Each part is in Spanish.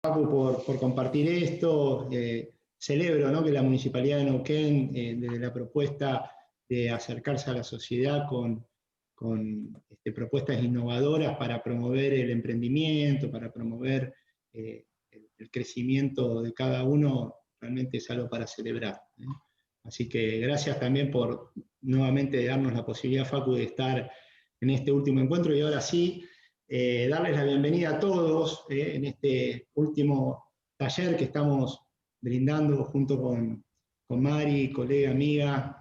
Facu, por compartir esto. Celebro, ¿no?, que la Municipalidad de Neuquén, desde la propuesta de acercarse a la sociedad con propuestas innovadoras para promover el emprendimiento, para promover el crecimiento de cada uno, realmente es algo para celebrar, ¿eh? Así que gracias también por nuevamente darnos la posibilidad, Facu, de estar en este último encuentro. Y ahora sí, darles la bienvenida a todos en este último taller que estamos brindando junto con Mari, colega, amiga,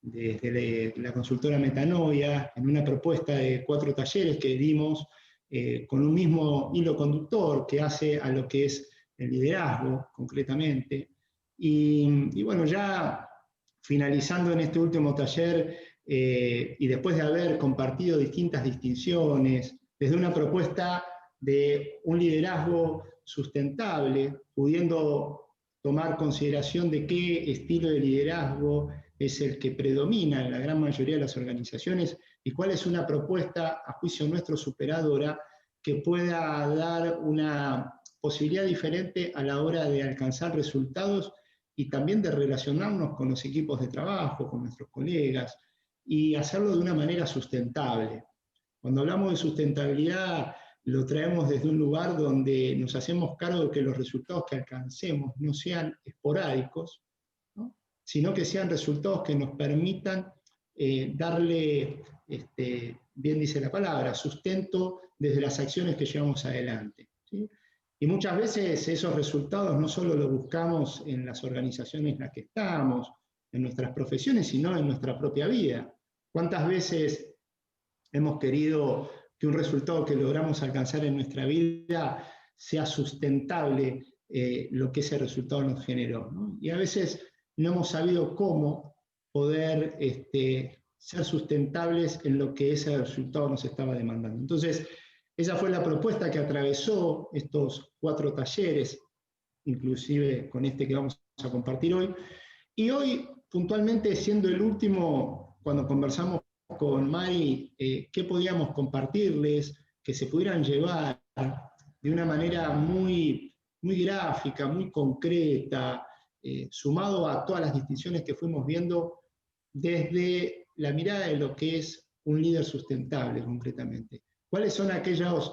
desde la consultora Metanoia, en una propuesta de 4 talleres que dimos con un mismo hilo conductor que hace a lo que es el liderazgo, concretamente. Y bueno, ya finalizando en este último taller, y después de haber compartido distintas distinciones, desde una propuesta de un liderazgo sustentable, pudiendo tomar consideración de qué estilo de liderazgo es el que predomina en la gran mayoría de las organizaciones y cuál es una propuesta, a juicio nuestro, superadora, que pueda dar una posibilidad diferente a la hora de alcanzar resultados y también de relacionarnos con los equipos de trabajo, con nuestros colegas, y hacerlo de una manera sustentable. Cuando hablamos de sustentabilidad, lo traemos desde un lugar donde nos hacemos cargo de que los resultados que alcancemos no sean esporádicos, ¿no?, sino que sean resultados que nos permitan darle, bien dice la palabra, sustento desde las acciones que llevamos adelante, ¿sí? Y muchas veces esos resultados no solo los buscamos en las organizaciones en las que estamos, en nuestras profesiones, sino en nuestra propia vida. ¿Cuántas veces hemos querido que un resultado que logramos alcanzar en nuestra vida sea sustentable, lo que ese resultado nos generó, ¿no? Y a veces no hemos sabido cómo poder ser sustentables en lo que ese resultado nos estaba demandando. Entonces, esa fue la propuesta que atravesó estos 4 talleres, inclusive con este que vamos a compartir hoy. Y hoy, puntualmente, siendo el último, cuando conversamos con Mari, qué podíamos compartirles, que se pudieran llevar de una manera muy, muy gráfica, muy concreta, sumado a todas las distinciones que fuimos viendo desde la mirada de lo que es un líder sustentable, concretamente. ¿Cuáles son aquellas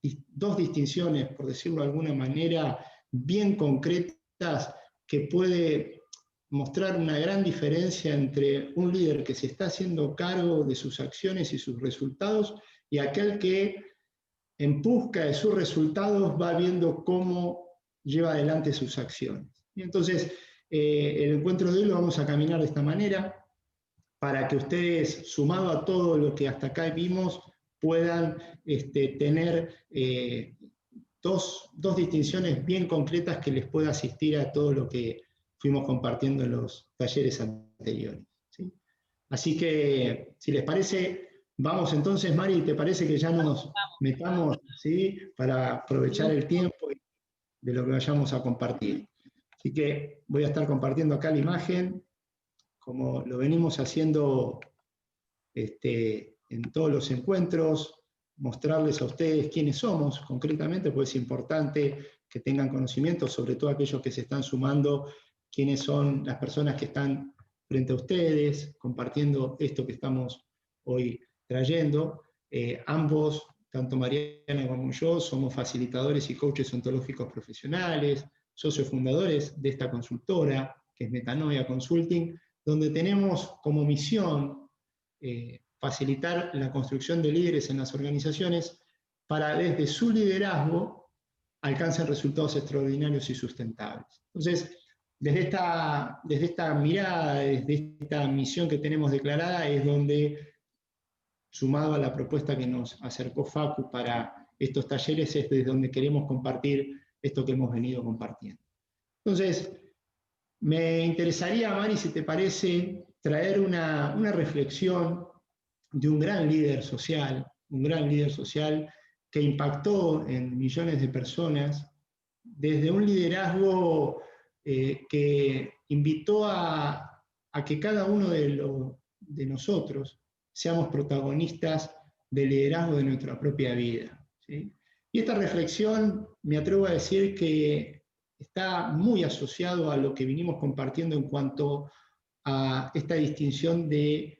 2 distinciones, por decirlo de alguna manera, bien concretas, que puede mostrar una gran diferencia entre un líder que se está haciendo cargo de sus acciones y sus resultados y aquel que, en busca de sus resultados, va viendo cómo lleva adelante sus acciones? Y entonces, el encuentro de hoy lo vamos a caminar de esta manera, para que ustedes, sumado a todo lo que hasta acá vimos, puedan tener dos distinciones bien concretas que les pueda asistir a todo lo que fuimos compartiendo en los talleres anteriores, ¿sí? Así que, si les parece, vamos entonces, Mari, ¿te parece que ya nos metamos, ¿sí?, para aprovechar el tiempo de lo que vayamos a compartir? Así que voy a estar compartiendo acá la imagen, como lo venimos haciendo en todos los encuentros, mostrarles a ustedes quiénes somos concretamente, pues es importante que tengan conocimiento, sobre todo aquellos que se están sumando, quiénes son las personas que están frente a ustedes, compartiendo esto que estamos hoy trayendo. Ambos, tanto Mariana como yo, somos facilitadores y coaches ontológicos profesionales, socios fundadores de esta consultora, que es Metanoia Consulting, donde tenemos como misión facilitar la construcción de líderes en las organizaciones para, desde su liderazgo, alcancen resultados extraordinarios y sustentables. Entonces, desde esta mirada, desde esta misión que tenemos declarada, es donde, sumado a la propuesta que nos acercó Facu para estos talleres, es desde donde queremos compartir esto que hemos venido compartiendo. Entonces, me interesaría, Mari, si te parece, traer una reflexión de un gran líder social que impactó en millones de personas, desde un liderazgo que invitó a que cada uno de nosotros seamos protagonistas del liderazgo de nuestra propia vida, ¿sí? Y esta reflexión me atrevo a decir que está muy asociado a lo que vinimos compartiendo en cuanto a esta distinción que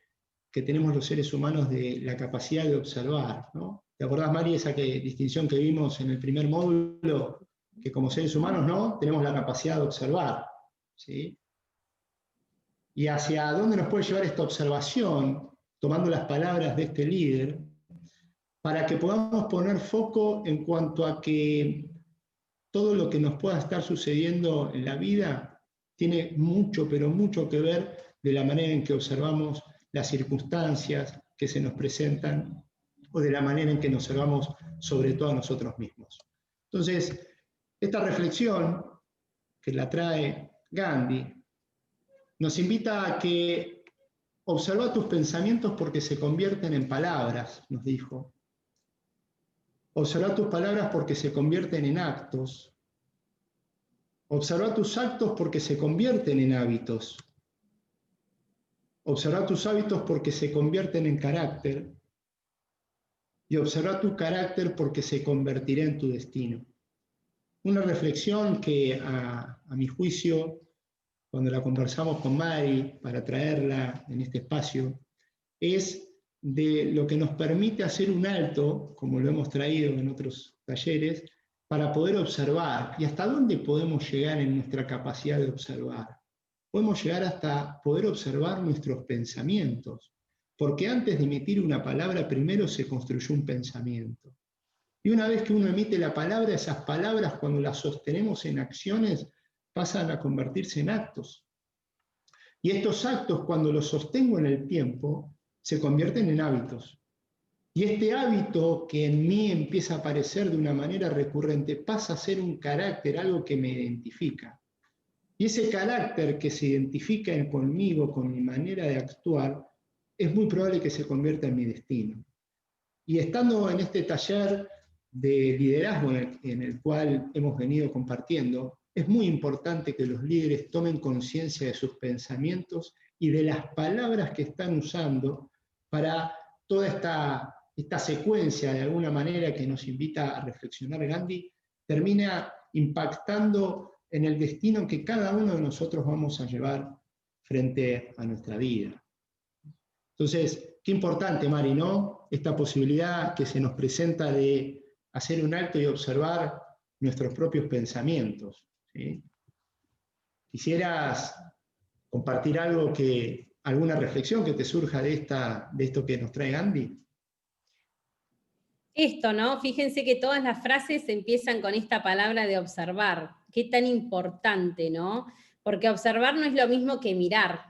tenemos los seres humanos de la capacidad de observar, ¿no? ¿Te acordás, Mari, esa distinción que vimos en el primer módulo? Que como seres humanos, ¿no?, tenemos la capacidad de observar, ¿sí? Y hacia dónde nos puede llevar esta observación, tomando las palabras de este líder, para que podamos poner foco en cuanto a que todo lo que nos pueda estar sucediendo en la vida tiene mucho, pero mucho que ver de la manera en que observamos las circunstancias que se nos presentan o de la manera en que nos observamos sobre todo a nosotros mismos. Entonces, esta reflexión que la trae Gandhi nos invita a que observa tus pensamientos porque se convierten en palabras, nos dijo. Observa tus palabras porque se convierten en actos. Observa tus actos porque se convierten en hábitos. Observa tus hábitos porque se convierten en carácter. Y observa tu carácter porque se convertirá en tu destino. Una reflexión que, a mi juicio, cuando la conversamos con Mari para traerla en este espacio, es de lo que nos permite hacer un alto, como lo hemos traído en otros talleres, para poder observar. ¿Y hasta dónde podemos llegar en nuestra capacidad de observar? Podemos llegar hasta poder observar nuestros pensamientos, porque antes de emitir una palabra, primero se construyó un pensamiento. Y una vez que uno emite la palabra, esas palabras, cuando las sostenemos en acciones, pasan a convertirse en actos. Y estos actos, cuando los sostengo en el tiempo, se convierten en hábitos. Y este hábito que en mí empieza a aparecer de una manera recurrente pasa a ser un carácter, algo que me identifica. Y ese carácter que se identifica conmigo, con mi manera de actuar, es muy probable que se convierta en mi destino. Y estando en este taller de liderazgo en el cual hemos venido compartiendo, es muy importante que los líderes tomen conciencia de sus pensamientos y de las palabras que están usando para toda esta secuencia, de alguna manera, que nos invita a reflexionar Gandhi, termina impactando en el destino que cada uno de nosotros vamos a llevar frente a nuestra vida. Entonces, qué importante, Mari, ¿no? Esta posibilidad que se nos presenta de hacer un alto y observar nuestros propios pensamientos, ¿sí? ¿Quisieras compartir alguna reflexión que te surja de esto que nos trae Gandhi? Esto, ¿no? Fíjense que todas las frases empiezan con esta palabra de observar. Qué tan importante, ¿no? Porque observar no es lo mismo que mirar,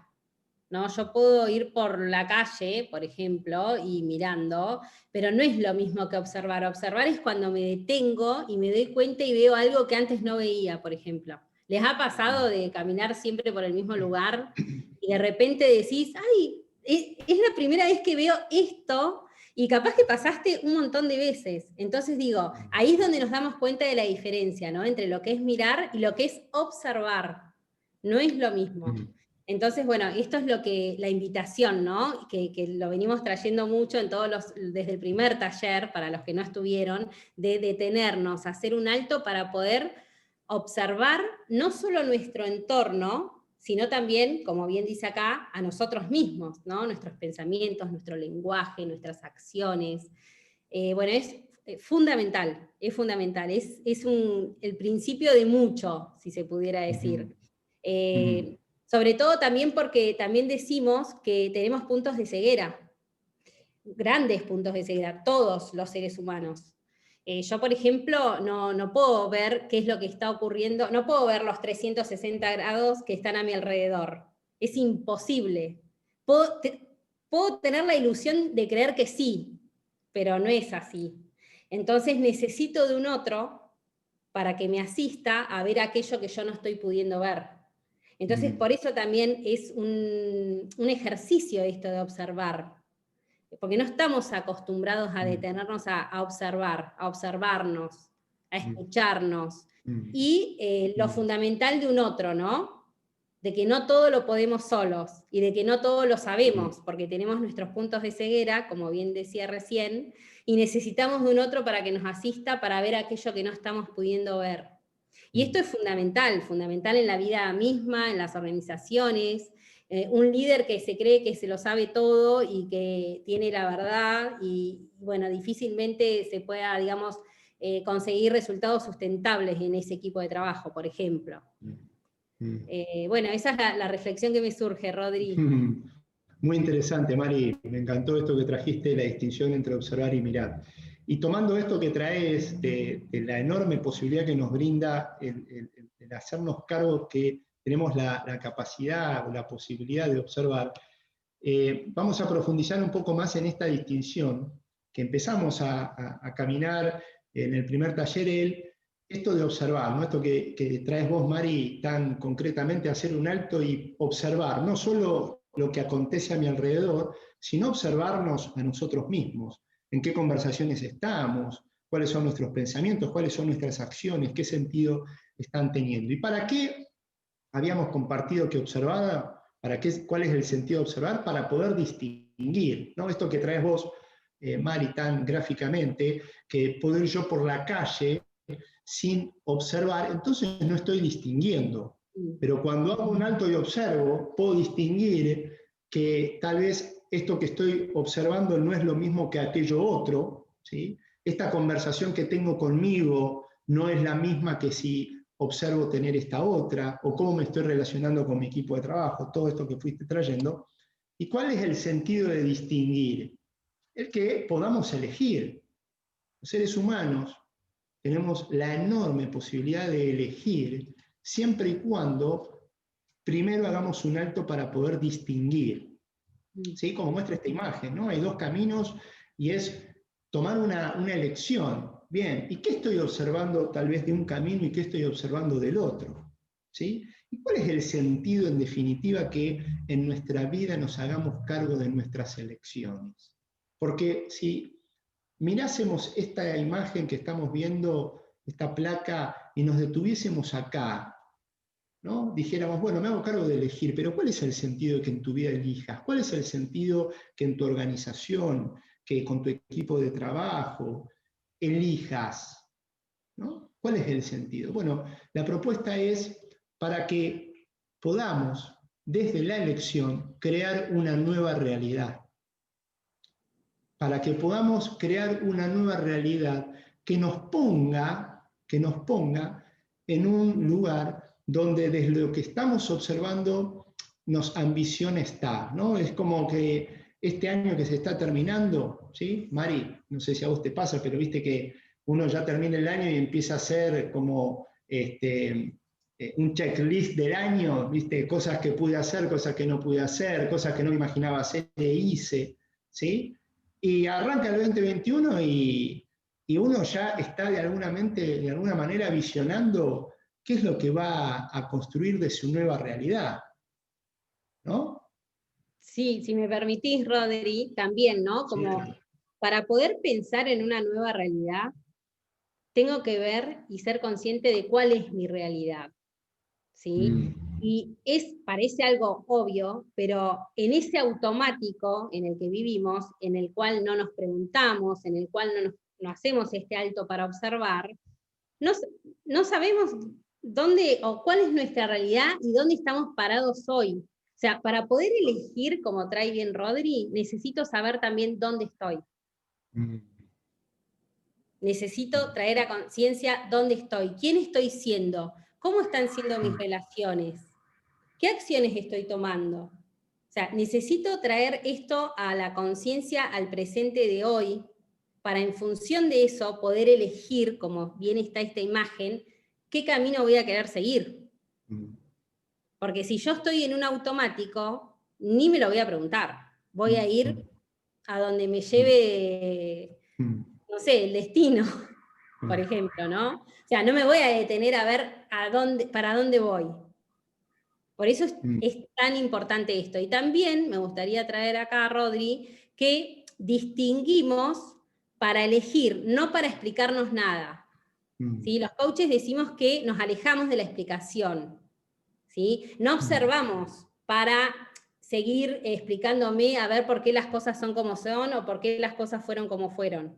¿no? Yo puedo ir por la calle, por ejemplo, y mirando, pero no es lo mismo que observar. Observar es cuando me detengo y me doy cuenta y veo algo que antes no veía, por ejemplo. ¿Les ha pasado de caminar siempre por el mismo lugar y de repente decís, ay, es la primera vez que veo esto? Y capaz que pasaste un montón de veces. Entonces digo, ahí es donde nos damos cuenta de la diferencia, ¿no? Entre lo que es mirar y lo que es observar. No es lo mismo. Entonces, bueno, esto es lo que, la invitación, ¿no? Que lo venimos trayendo mucho desde el primer taller, para los que no estuvieron, de detenernos, hacer un alto para poder observar no solo nuestro entorno, sino también, como bien dice acá, a nosotros mismos, ¿no? Nuestros pensamientos, nuestro lenguaje, nuestras acciones. Bueno, es fundamental, es el principio de mucho, si se pudiera decir. Sobre todo también porque también decimos que tenemos puntos de ceguera, grandes puntos de ceguera, todos los seres humanos. Yo, por ejemplo, no puedo ver qué es lo que está ocurriendo, no puedo ver los 360 grados que están a mi alrededor. Es imposible. Puedo tener la ilusión de creer que sí, pero no es así. Entonces necesito de un otro para que me asista a ver aquello que yo no estoy pudiendo ver. Entonces, por eso también es un ejercicio esto de observar, porque no estamos acostumbrados a detenernos a observar, a observarnos, a escucharnos. Y lo fundamental de un otro, ¿no? de que no todo lo podemos solos y de que no todo lo sabemos, porque tenemos nuestros puntos de ceguera, como bien decía recién, y necesitamos de un otro para que nos asista para ver aquello que no estamos pudiendo ver. Y esto es fundamental, fundamental en la vida misma, en las organizaciones. Un líder que se cree que se lo sabe todo y que tiene la verdad, y bueno, difícilmente se pueda, digamos, conseguir resultados sustentables en ese equipo de trabajo, por ejemplo. Bueno, esa es la reflexión que me surge, Rodri. Muy interesante, Mari. Me encantó esto que trajiste, la distinción entre observar y mirar. Y tomando esto que traes de la enorme posibilidad que nos brinda el hacernos cargo que tenemos la capacidad o la posibilidad de observar, vamos a profundizar un poco más en esta distinción que empezamos a caminar en el primer taller, esto de observar, ¿no? Esto que traes vos, Mari, tan concretamente, hacer un alto y observar, no solo lo que acontece a mi alrededor, sino observarnos a nosotros mismos, en qué conversaciones estamos, cuáles son nuestros pensamientos, cuáles son nuestras acciones, qué sentido están teniendo. ¿Y para qué habíamos compartido que observar? ¿Cuál es el sentido de observar? Para poder distinguir, ¿no? Esto que traes vos, Mari, tan gráficamente, que puedo ir yo por la calle sin observar, entonces no estoy distinguiendo. Pero cuando hago un alto y observo, puedo distinguir que tal vez esto que estoy observando no es lo mismo que aquello otro, ¿sí? Esta conversación que tengo conmigo no es la misma que si observo tener esta otra, o cómo me estoy relacionando con mi equipo de trabajo, todo esto que fuiste trayendo. ¿Y cuál es el sentido de distinguir? El que podamos elegir. Los seres humanos tenemos la enorme posibilidad de elegir, siempre y cuando primero hagamos un alto para poder distinguir. ¿Sí? Como muestra esta imagen, ¿no? Hay dos caminos y es tomar una elección. Bien, ¿y qué estoy observando tal vez de un camino y qué estoy observando del otro? ¿Sí? ¿Y cuál es el sentido, en definitiva, que en nuestra vida nos hagamos cargo de nuestras elecciones? Porque si mirásemos esta imagen que estamos viendo, esta placa, y nos detuviésemos acá, ¿no? Dijéramos, bueno, me hago cargo de elegir, pero ¿cuál es el sentido de que en tu vida elijas? ¿Cuál es el sentido que en tu organización, que con tu equipo de trabajo, elijas? ¿No? ¿Cuál es el sentido? Bueno, la propuesta es para que podamos, desde la elección, crear una nueva realidad. Para que podamos crear una nueva realidad que nos ponga en un lugar donde desde lo que estamos observando nos ambiciona estar, ¿no? Es como que este año que se está terminando, ¿sí? Mari, no sé si a vos te pasa, pero viste que uno ya termina el año y empieza a hacer como un checklist del año, ¿viste? Cosas que pude hacer, cosas que no pude hacer, cosas que no imaginaba hacer e hice, ¿sí? Y arranca el 2021 y uno ya está de alguna manera visionando qué es lo que va a construir de su nueva realidad, ¿no? Sí, si me permitís, Rodri, también, ¿no? Como Sí. para poder pensar en una nueva realidad, tengo que ver y ser consciente de cuál es mi realidad, ¿sí? Y parece algo obvio, pero en ese automático en el que vivimos, en el cual no nos preguntamos, en el cual no hacemos este alto para observar, no sabemos dónde o cuál es nuestra realidad y dónde estamos parados hoy. O sea, para poder elegir, como trae bien Rodri, necesito saber también dónde estoy. Necesito traer a conciencia dónde estoy, quién estoy siendo, cómo están siendo mis relaciones, qué acciones estoy tomando. O sea, necesito traer esto a la conciencia, al presente de hoy, para en función de eso poder elegir, como bien está esta imagen, qué camino voy a querer seguir. Porque si yo estoy en un automático, ni me lo voy a preguntar. Voy a ir a donde me lleve, no sé, el destino, por ejemplo, ¿no? O sea, no me voy a detener a ver para dónde voy. Por eso es tan importante esto. Y también me gustaría traer acá, Rodri, que distinguimos para elegir, no para explicarnos nada. ¿Sí? Los coaches decimos que nos alejamos de la explicación. ¿sí? No observamos para seguir explicándome a ver por qué las cosas son como son o por qué las cosas fueron como fueron.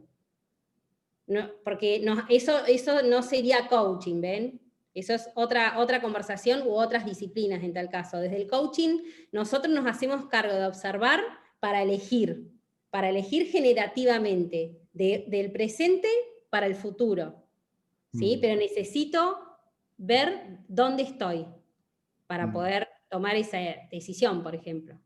No, porque eso no sería coaching, ¿ven? Eso es otra conversación u otras disciplinas en tal caso. Desde el coaching, nosotros nos hacemos cargo de observar para elegir generativamente, del presente para el futuro, ¿sí? Pero necesito ver dónde estoy para poder tomar esa decisión, por ejemplo.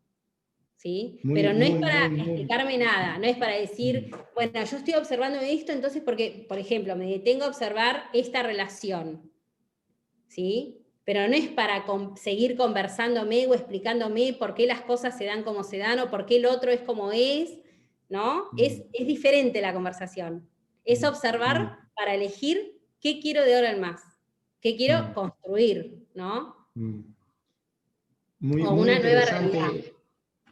¿Sí? Pero no es para explicarme nada, no es para decir, bueno, yo estoy observando esto, entonces porque, por ejemplo, me detengo a observar esta relación, ¿sí? Pero no es para seguir conversándome o explicándome por qué las cosas se dan como se dan o por qué el otro es como es, ¿no? Es diferente la conversación. Es observar para elegir qué quiero de ahora en más, qué quiero construir, ¿no? Muy, O muy una nueva realidad.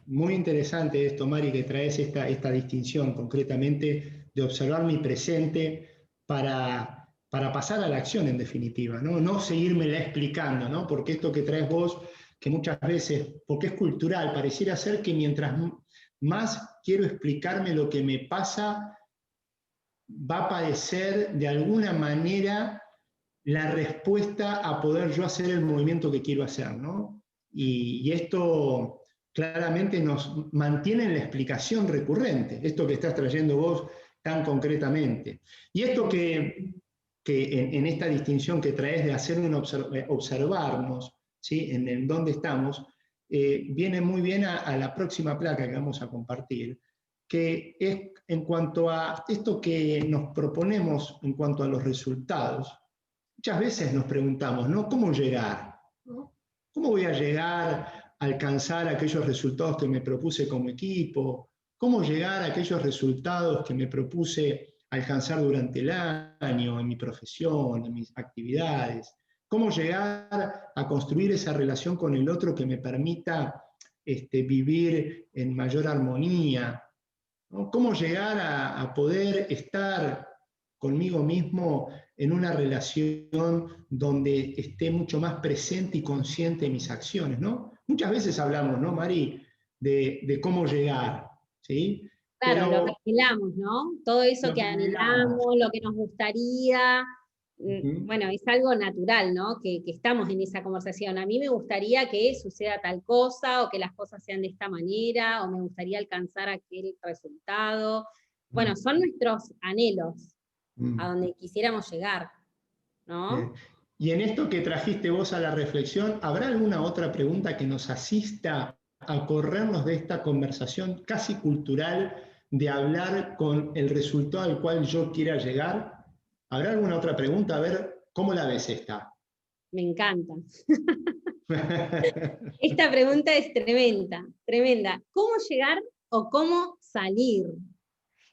muy interesante esto, Mari, que traes esta distinción concretamente de observar mi presente para pasar a la acción en definitiva, ¿no? No seguírmela explicando, ¿no? Porque esto que traes vos, que muchas veces, porque es cultural, pareciera ser que mientras más quiero explicarme lo que me pasa, va a parecer de alguna manera la respuesta a poder yo hacer el movimiento que quiero hacer, ¿no? Y esto claramente nos mantiene en la explicación recurrente, esto que estás trayendo vos tan concretamente. Y esto que en esta distinción que traes de hacer observarnos, ¿sí? En dónde estamos, viene muy bien a la próxima placa que vamos a compartir, que es en cuanto a esto que nos proponemos en cuanto a los resultados. Muchas veces nos preguntamos, ¿no? ¿Cómo llegar? ¿No? ¿Cómo voy a llegar a alcanzar aquellos resultados que me propuse como equipo? ¿Cómo llegar a aquellos resultados que me propuse alcanzar durante el año, en mi profesión, en mis actividades? ¿Cómo llegar a construir esa relación con el otro que me permita vivir en mayor armonía? ¿No? ¿Cómo llegar a poder estar conmigo mismo en una relación donde esté mucho más presente y consciente de mis acciones, ¿no? Muchas veces hablamos, ¿no, Mari, de cómo llegar, ¿sí? Claro, lo que Pero anhelamos, ¿no? Todo eso lo que que anhelamos. anhelamos, lo que nos gustaría, Uh-huh. bueno, es algo natural, ¿no? Que estamos en esa conversación. A mí me gustaría que suceda tal cosa, o que las cosas sean de esta manera, o me gustaría alcanzar aquel resultado. Bueno, son nuestros anhelos a donde quisiéramos llegar, Bien. ¿no? Y en esto que trajiste vos a la reflexión, ¿habrá alguna otra pregunta que nos asista a corrernos de esta conversación casi cultural de hablar con el resultado al cual yo quiera llegar? ¿Habrá alguna otra pregunta? A ver, ¿cómo la ves esta? Me encanta. Esta pregunta es tremenda, tremenda. ¿Cómo llegar o cómo salir?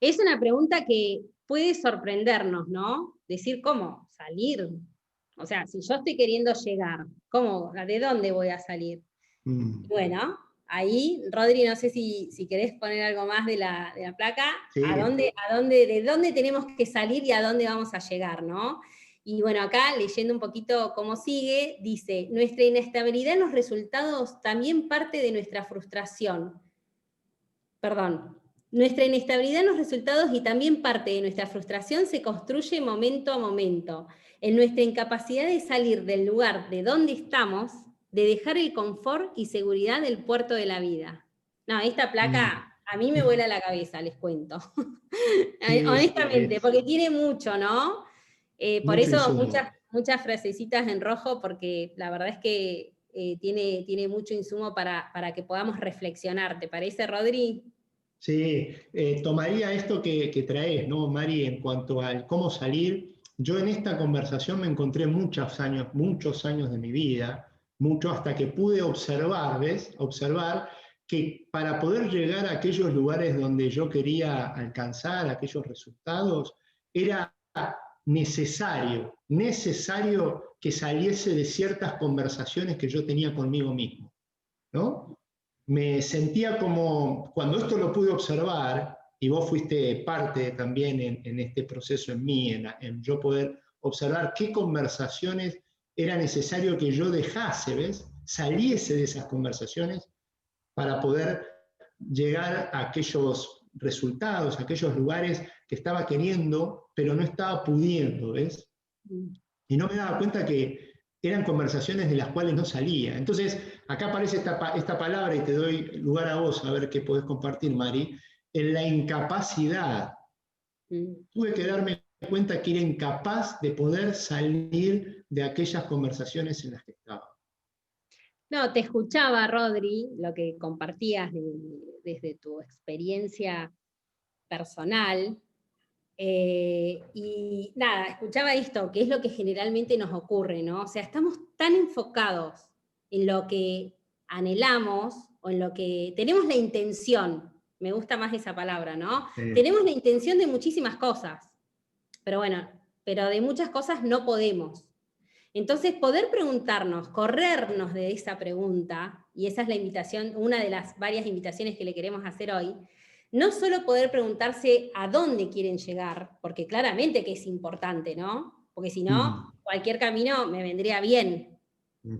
Es una pregunta que puede sorprendernos, ¿no? Decir, ¿cómo? Salir. O sea, si yo estoy queriendo llegar, ¿cómo? ¿De dónde voy a salir? Bueno, ahí, Rodri, no sé si querés poner algo más de la placa, Sí. de dónde tenemos que salir y a dónde vamos a llegar, ¿no? Y bueno, acá, leyendo un poquito cómo sigue, dice, nuestra inestabilidad en los resultados también parte de nuestra frustración. Perdón. Nuestra inestabilidad en los resultados y también parte de nuestra frustración se construye momento a momento, en nuestra incapacidad de salir del lugar de donde estamos, de dejar el confort y seguridad del puerto de la vida. No, esta placa a mí me vuela la cabeza, les cuento. Sí, Honestamente, porque tiene mucho, ¿no? Por mucho eso insumo. muchas frasecitas en rojo, porque la verdad es que tiene mucho insumo para que podamos reflexionar. ¿Te parece, Rodri? Sí, tomaría esto que traes, ¿no, Mari, en cuanto al cómo salir. Yo en esta conversación me encontré muchos años de mi vida, mucho hasta que pude observar, ¿ves? Observar que para poder llegar a aquellos lugares donde yo quería alcanzar, aquellos resultados, era necesario que saliese de ciertas conversaciones que yo tenía conmigo mismo, ¿no? Me sentía como, cuando esto lo pude observar, y vos fuiste parte también en este proceso en mí, en yo poder observar qué conversaciones era necesario que yo dejase, ¿ves? saliese de esas conversaciones para poder llegar a aquellos resultados, a aquellos lugares que estaba queriendo, pero no estaba pudiendo, ¿ves? Y no me daba cuenta que eran conversaciones de las cuales no salía. Entonces, acá aparece esta palabra, y te doy lugar a vos a ver qué podés compartir, Mari, en la incapacidad. Tuve que darme cuenta que era incapaz de poder salir de aquellas conversaciones en las que estaba. No, te escuchaba, Rodri, lo que compartías desde tu experiencia personal, y nada, escuchaba esto, que es lo que generalmente nos ocurre, ¿no? O sea, estamos tan enfocados en lo que anhelamos, o en lo que tenemos la intención, me gusta más esa palabra, ¿no? Tenemos la intención de muchísimas cosas, pero bueno, pero de muchas cosas no podemos. Entonces, poder preguntarnos, corrernos de esa pregunta, y esa es la invitación, una de las varias invitaciones que le queremos hacer hoy, no solo poder preguntarse a dónde quieren llegar, porque claramente que es importante, ¿no? Porque si no, cualquier camino me vendría bien.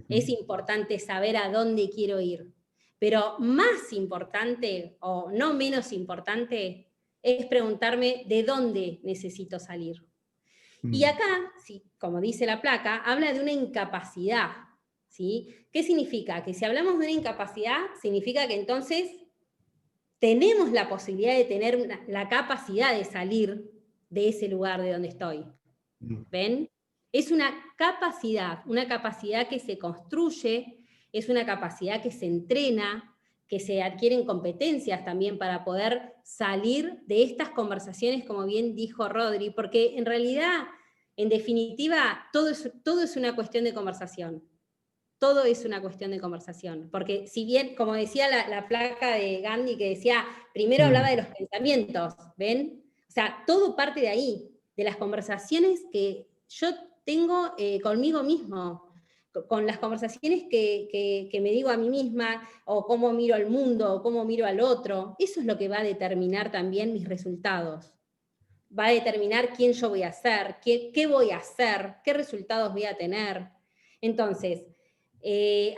Es importante saber a dónde quiero ir. Pero más importante, o no menos importante, es preguntarme de dónde necesito salir. Y acá, sí, como dice la placa, habla de una incapacidad, ¿sí? ¿Qué significa? Que si hablamos de una incapacidad, significa que entonces tenemos la posibilidad de tener la capacidad de salir de ese lugar de donde estoy. ¿Ven? Es una capacidad que se construye, es una capacidad que se entrena, que se adquieren competencias también para poder salir de estas conversaciones, como bien dijo Rodri, porque en realidad, en definitiva, todo es una cuestión de conversación. Todo es una cuestión de conversación, porque si bien, como decía la placa de Gandhi, que decía, primero hablaba de los pensamientos, ¿ven? O sea, todo parte de ahí, de las conversaciones que yo tengo conmigo mismo, con las conversaciones que me digo a mí misma, o cómo miro al mundo, o cómo miro al otro. Eso es lo que va a determinar también mis resultados. Va a determinar quién yo voy a ser, qué voy a hacer, qué resultados voy a tener. Entonces,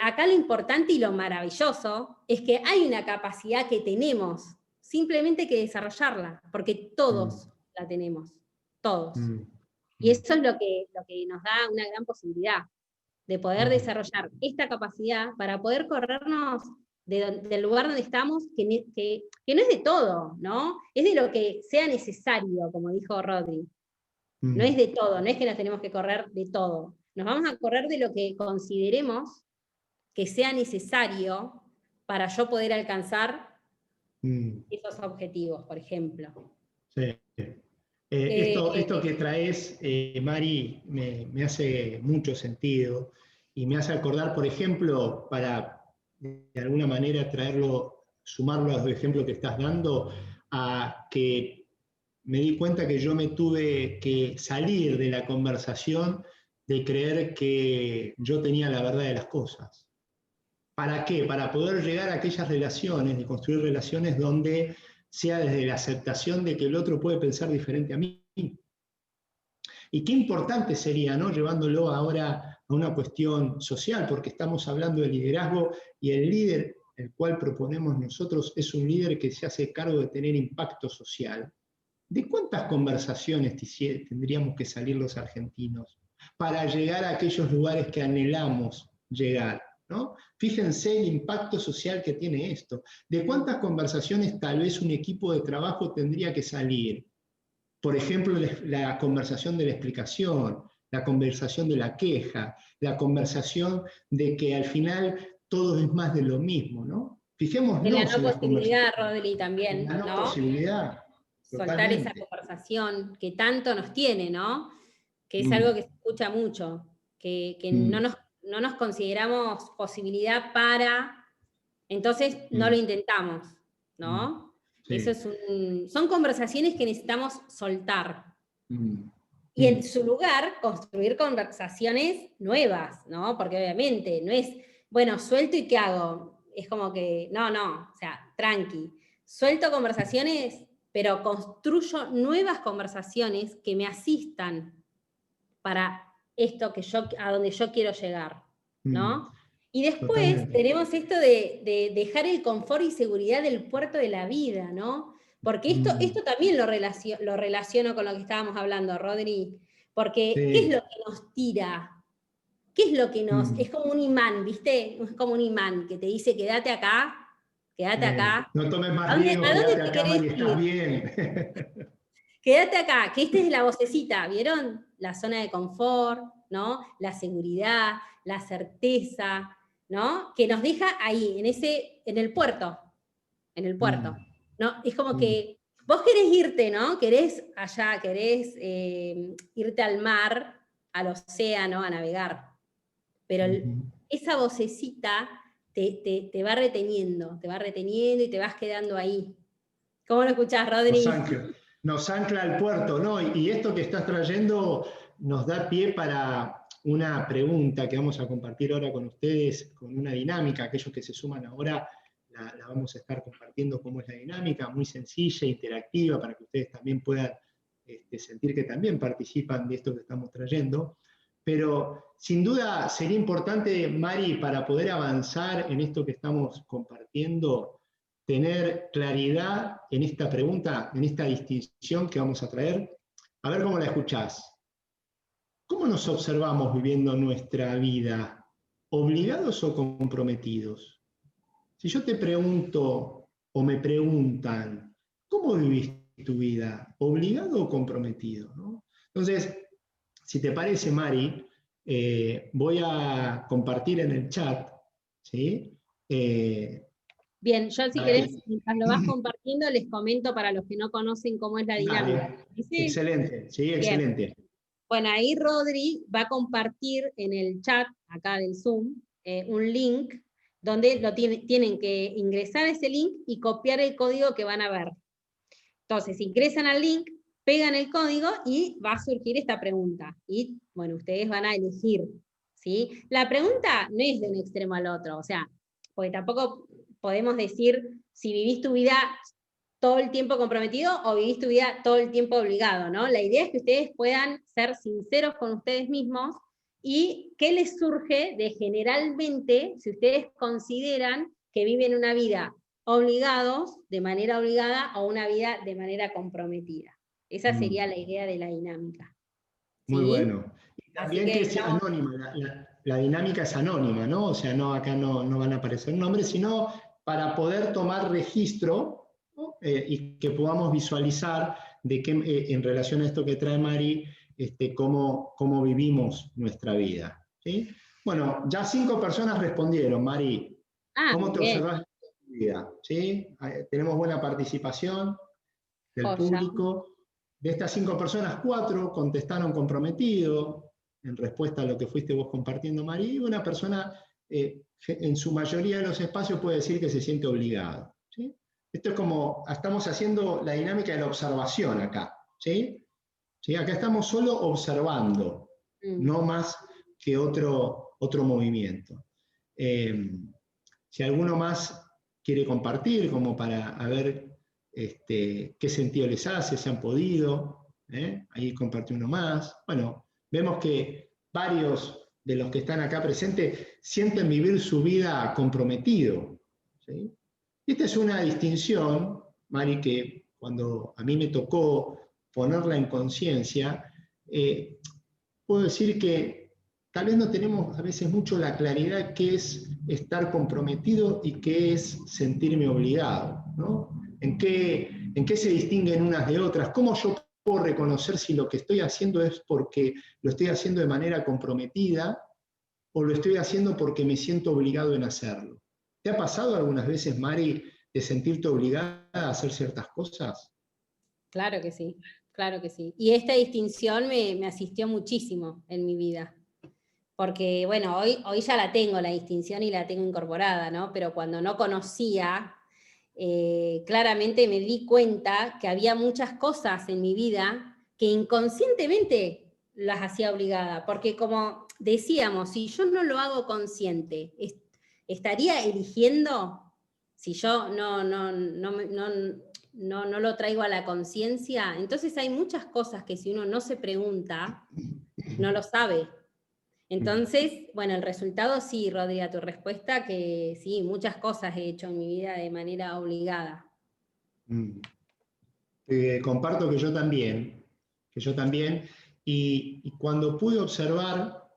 acá lo importante y lo maravilloso es que hay una capacidad que tenemos, simplemente hay que desarrollarla, porque todos la tenemos, todos. Y eso es lo que nos da una gran posibilidad de poder desarrollar esta capacidad para poder corrernos del lugar donde estamos, que no es de todo, ¿no? Es de lo que sea necesario, como dijo Rodri. No es de todo, no es que nos tenemos que correr de todo. Nos vamos a correr de lo que consideremos que sea necesario para yo poder alcanzar esos objetivos, por ejemplo. Sí. Esto que traes, Mari, me hace mucho sentido y me hace acordar, por ejemplo, para de alguna manera traerlo, sumarlo a los ejemplos que estás dando, a que me di cuenta que yo me tuve que salir de la conversación de creer que yo tenía la verdad de las cosas. ¿Para qué? Para poder llegar a aquellas relaciones, de construir relaciones donde sea desde la aceptación de que el otro puede pensar diferente a mí. Y qué importante sería, ¿no? Llevándolo ahora a una cuestión social, porque estamos hablando de liderazgo y el líder, el cual proponemos nosotros, es un líder que se hace cargo de tener impacto social. ¿De cuántas conversaciones tendríamos que salir los argentinos para llegar a aquellos lugares que anhelamos llegar? ¿No? Fíjense el impacto social que tiene esto. ¿De cuántas conversaciones tal vez un equipo de trabajo tendría que salir? Por ejemplo, la conversación de la explicación, la conversación de la queja, la conversación de que al final todo es más de lo mismo, ¿no? Fijémonos En la no en las posibilidad, conversaciones. Rodri, también, La no ¿no? posibilidad. Soltar esa Totalmente. conversación que tanto nos tiene, ¿no? Que es algo que se escucha mucho, que no nos consideramos posibilidad para, entonces no lo intentamos, ¿no? Sí. Eso son conversaciones que necesitamos soltar. Y en Mm. su lugar, construir conversaciones nuevas, ¿no? Porque obviamente no es, bueno, suelto y ¿qué hago? Es como que, no, o sea, tranqui. Suelto conversaciones, pero construyo nuevas conversaciones que me asistan para esto a donde yo quiero llegar, ¿no? Y después Totalmente. tenemos esto de dejar el confort y seguridad del puerto de la vida, ¿no? Porque esto también lo relaciono con lo que estábamos hablando, Rodri. Porque, ¿qué es lo Sí. que nos tira? ¿Qué es lo que nos...? Mm. Es como un imán, ¿viste? Es como un imán que te dice, quédate acá, quédate acá. No tomes más ¿A riesgo, dónde quédate te acá, querés Mari, estás ir? bien. Quédate acá, que esta es la vocecita, ¿vieron? La zona de confort, ¿no? La seguridad, la certeza, ¿no? Que nos deja ahí, en el puerto, Mm, ¿no? Es como mm, que vos querés irte, ¿no? Querés allá, querés irte al mar, al océano, a navegar, pero ujú. esa vocecita te va reteniendo y te vas quedando ahí. ¿Cómo lo escuchás, Nos Rodri? ancla, nos ancla al puerto, ¿no? Y esto que estás trayendo nos da pie para una pregunta que vamos a compartir ahora con ustedes, con una dinámica. Aquellos que se suman ahora la vamos a estar compartiendo cómo es la dinámica, muy sencilla, interactiva, para que ustedes también puedan sentir que también participan de esto que estamos trayendo. Pero sin duda sería importante, Mari, para poder avanzar en esto que estamos compartiendo, tener claridad en esta pregunta, en esta distinción que vamos a traer. A ver cómo la escuchás. ¿Cómo nos observamos viviendo nuestra vida? ¿Obligados o comprometidos? Si yo te pregunto o me preguntan, ¿cómo vivís tu vida? ¿Obligado o comprometido? ¿No? Entonces, si te parece, Mari, voy a compartir en el chat, ¿sí? Bien, yo si Para que, querés, mientras lo vas compartiendo, les comento para los que no conocen cómo es la dinámica. dale, ¿Dice? excelente, sí, Bien. excelente. Bueno, ahí Rodri va a compartir en el chat, acá del Zoom, un link donde tienen que ingresar ese link y copiar el código que van a ver. Entonces, ingresan al link, pegan el código y va a surgir esta pregunta. Y, bueno, ustedes van a elegir, ¿sí? La pregunta no es de un extremo al otro, o sea, porque tampoco podemos decir si vivís tu vida todo el tiempo comprometido o vivís tu vida todo el tiempo obligado, ¿no? La idea es que ustedes puedan ser sinceros con ustedes mismos y qué les surge de generalmente, si ustedes consideran que viven una vida obligados, de manera obligada, o una vida de manera comprometida. Esa sería la idea de la dinámica. Muy ¿Sí? bueno. Y Así también que que es estamos... anónima, la dinámica es anónima, ¿no? O sea, no, acá no van a aparecer nombres, sino para poder tomar registro, ¿no? Y que podamos visualizar de qué, en relación a esto que trae Mari, cómo vivimos nuestra vida. ¿Sí? Bueno, ya 5 personas respondieron, Mari. Ah, ¿Cómo muy te bien. observas en tu vida? ¿Sí? Tenemos buena participación del Joya. público. De estas 5 personas, 4 contestaron comprometido en respuesta a lo que fuiste vos compartiendo, María, y una persona en su mayoría de los espacios puede decir que se siente obligado. ¿Sí? Esto es como, estamos haciendo la dinámica de la observación acá. ¿Sí? ¿Sí? Acá estamos solo observando, Mm. no más que otro movimiento. Si alguno más quiere compartir, como para ver qué sentido les hace, si han podido, ahí compartió uno más. Bueno, vemos que varios de los que están acá presentes sienten vivir su vida comprometido. ¿Sí? Esta es una distinción, Mari, que cuando a mí me tocó ponerla en conciencia, puedo decir que tal vez no tenemos a veces mucho la claridad de qué es estar comprometido y qué es sentirme obligado, ¿no? En qué se distinguen unas de otras? ¿Cómo yo puedo reconocer si lo que estoy haciendo es porque lo estoy haciendo de manera comprometida o lo estoy haciendo porque me siento obligado en hacerlo? ¿Te ha pasado algunas veces, Mari, de sentirte obligada a hacer ciertas cosas? Claro que sí, claro que sí. Y esta distinción me asistió muchísimo en mi vida. Porque, bueno, hoy ya la tengo, la distinción, y la tengo incorporada, ¿no? Pero cuando no conocía, claramente me di cuenta que había muchas cosas en mi vida que inconscientemente las hacía obligada. Porque como decíamos, si yo no lo hago consciente, ¿estaría eligiendo? Si yo no lo traigo a la conciencia, entonces hay muchas cosas que si uno no se pregunta, no lo sabe. Entonces, bueno, el resultado sí, Rodri, a tu respuesta, que sí, muchas cosas he hecho en mi vida de manera obligada. Comparto que yo también, y cuando pude observar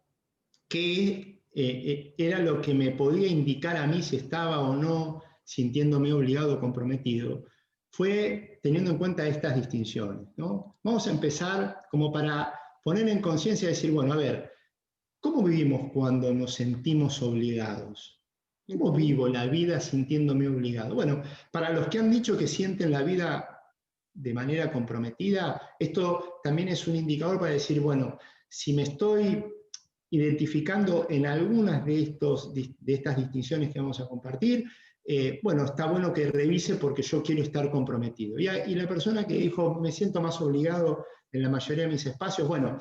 qué era lo que me podía indicar a mí si estaba o no sintiéndome obligado o comprometido, fue teniendo en cuenta estas distinciones, ¿no? Vamos a empezar como para poner en conciencia y decir, bueno, a ver, ¿cómo vivimos cuando nos sentimos obligados? ¿Cómo vivo la vida sintiéndome obligado? Bueno, para los que han dicho que sienten la vida de manera comprometida, esto también es un indicador para decir, bueno, si me estoy identificando en algunas de estas distinciones que vamos a compartir, bueno, está bueno que revise porque yo quiero estar comprometido. Y la persona que dijo, me siento más obligado en la mayoría de mis espacios, bueno,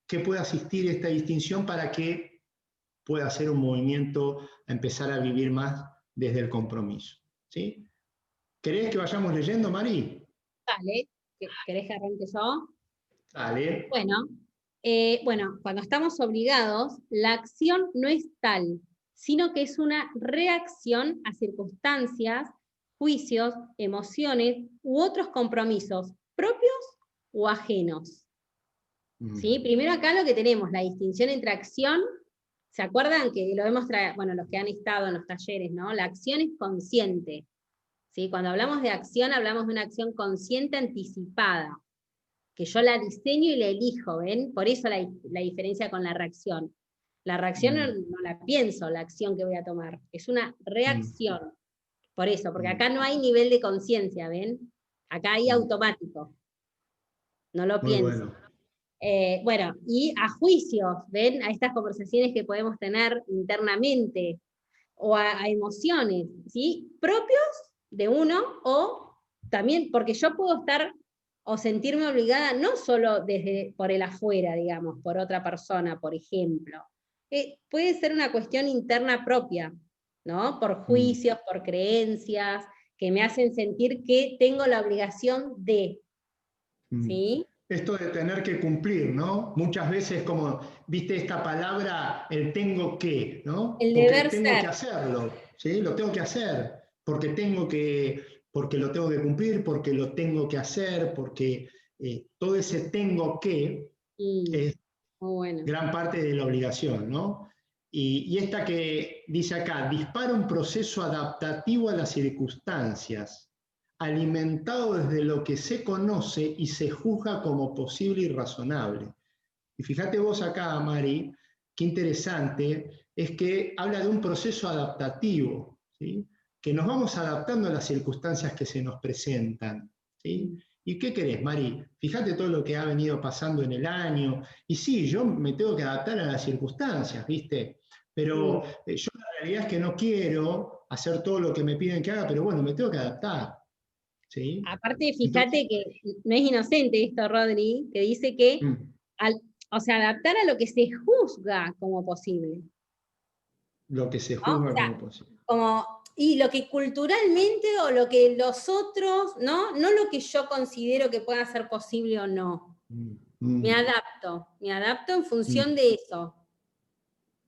que pueda asistir esta distinción para que pueda hacer un movimiento a empezar a vivir más desde el compromiso. ¿Sí? ¿Querés que vayamos leyendo, Mari? Dale, ¿querés que arranque yo? Dale. Bueno, cuando estamos obligados, la acción no es tal, sino que es una reacción a circunstancias, juicios, emociones u otros compromisos propios o ajenos. ¿Sí? Primero acá lo que tenemos, la distinción entre acción, ¿se acuerdan que lo hemos traído, bueno, los que han estado en los talleres, ¿no? La acción es consciente. ¿Sí? Cuando hablamos de acción, hablamos de una acción consciente anticipada, que yo la diseño y la elijo, ¿ven? Por eso la diferencia con la reacción. La reacción no la pienso, la acción que voy a tomar, es una reacción. Por eso, porque acá no hay nivel de conciencia, ¿ven? Acá hay automático, no lo Muy pienso. bueno. Bueno, y a juicios, ¿ven? A estas conversaciones que podemos tener internamente, o a emociones, ¿sí? Propios de uno, o también, porque yo puedo estar o sentirme obligada no solo por el afuera, digamos, por otra persona, por ejemplo. Puede ser una cuestión interna propia, ¿no? Por juicios, por creencias, que me hacen sentir que tengo la obligación de, ¿sí? Esto de tener que cumplir, ¿no? Muchas veces como, viste esta palabra, el tengo que, ¿no? El Porque deber tengo que ser. hacerlo, ¿sí? Lo tengo que hacer, porque porque lo tengo que cumplir, porque lo tengo que hacer, porque todo ese tengo que es Muy bueno. gran parte de la obligación, ¿no? Y esta que dice acá, dispara un proceso adaptativo a las circunstancias, alimentado desde lo que se conoce y se juzga como posible y razonable. Y fíjate vos acá, Mari, qué interesante, es que habla de un proceso adaptativo, ¿sí? Que nos vamos adaptando a las circunstancias que se nos presentan, ¿sí? ¿Y qué querés, Mari? Fíjate todo lo que ha venido pasando en el año. Y sí, yo me tengo que adaptar a las circunstancias, ¿viste? Pero yo la realidad es que no quiero hacer todo lo que me piden que haga, pero bueno, me tengo que adaptar. ¿Sí? Aparte, Entonces, fíjate que no es inocente esto, Rodri, que dice que, o sea, adaptar a lo que se juzga como posible. lo que se ¿No? O juzga sea, como posible. y lo que culturalmente o lo que los otros, ¿no? No lo que yo considero que pueda ser posible o no. Me adapto en función de eso.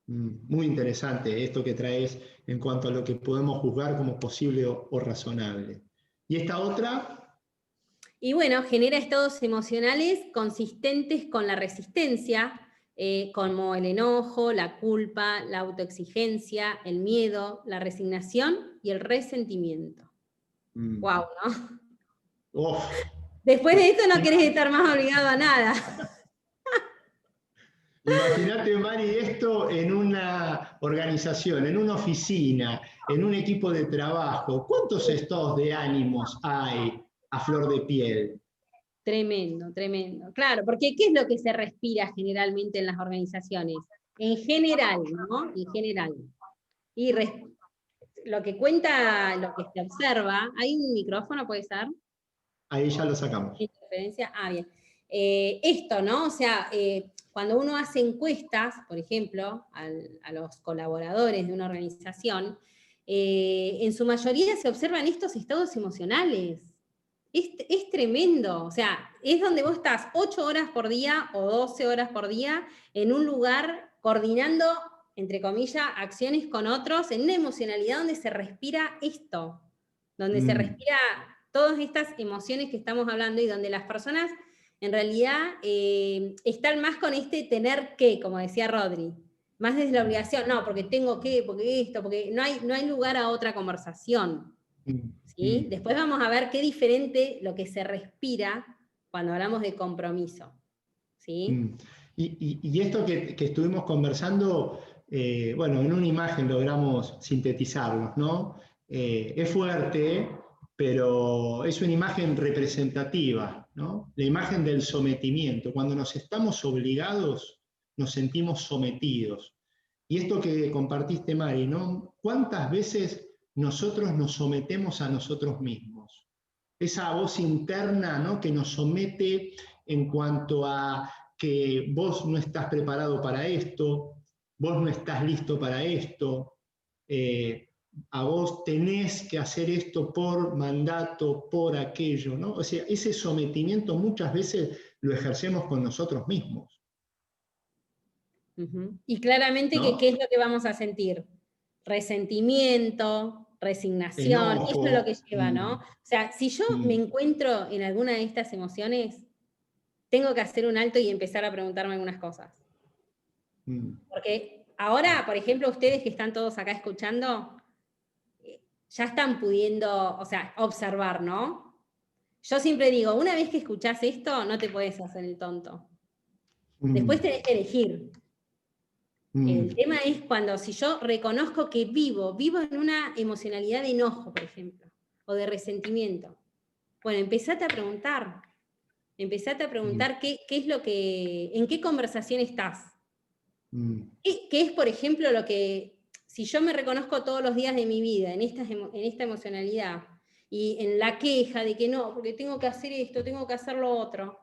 Muy interesante esto que traes en cuanto a lo que podemos juzgar como posible o razonable. ¿Y esta otra? Y bueno, genera estados emocionales consistentes con la resistencia, como el enojo, la culpa, la autoexigencia, el miedo, la resignación y el resentimiento. Wow, ¿no? Oh, Después de esto no querés estar más obligado a nada. imagínate, Mari, esto en una organización, en una oficina, en un equipo de trabajo. ¿Cuántos estados de ánimos hay a flor de piel? Tremendo, tremendo. Claro, porque ¿qué es lo que se respira generalmente en las organizaciones? En general, ¿no? En general. Y lo que cuenta, lo que se observa, ¿hay un micrófono, puede ser? Ahí ya lo sacamos. Interferencia, bien. Esto, ¿no? O sea, cuando uno hace encuestas, por ejemplo, a los colaboradores de una organización, en su mayoría se observan estos estados emocionales. Es tremendo, o sea, es donde vos estás 8 horas por día o 12 horas por día en un lugar coordinando, entre comillas, acciones con otros en una emocionalidad donde se respira esto, donde se respira todas estas emociones que estamos hablando y donde las personas en realidad están más con este tener que, como decía Rodri, más desde la obligación, no, porque tengo que, porque esto, porque no hay lugar a otra conversación. ¿Sí? Después vamos a ver qué diferente lo que se respira cuando hablamos de compromiso. ¿Sí? Y esto que estuvimos conversando, bueno, en una imagen logramos sintetizarlos, ¿no? Es fuerte, pero es una imagen representativa, ¿no? La imagen del sometimiento. Cuando nos estamos obligados, nos sentimos sometidos. Y esto que compartiste, Mari, ¿no? ¿Cuántas veces nosotros nos sometemos a nosotros mismos? Esa voz interna, ¿no?, que nos somete en cuanto a que vos no estás preparado para esto, vos no estás listo para esto, a vos tenés que hacer esto por mandato, por aquello, ¿no? O sea, ese sometimiento muchas veces lo ejercemos con nosotros mismos. Y claramente, ¿no? ¿qué es lo que vamos a sentir? Resentimiento, resignación, Enojo. eso es lo que lleva, ¿no? O sea, si yo me encuentro en alguna de estas emociones, tengo que hacer un alto y empezar a preguntarme algunas cosas. Porque ahora, por ejemplo, ustedes que están todos acá escuchando, ya están pudiendo, o sea, observar, ¿no? Yo siempre digo, una vez que escuchás esto, no te puedes hacer el tonto. Después tenés que elegir. El tema es cuando, si yo reconozco que vivo en una emocionalidad de enojo, por ejemplo, o de resentimiento. Bueno, empezate a preguntar qué es lo que, en qué conversación estás. ¿Qué es, por ejemplo, lo que, si yo me reconozco todos los días de mi vida en esta emocionalidad, y en la queja de que no, porque tengo que hacer esto, tengo que hacer lo otro,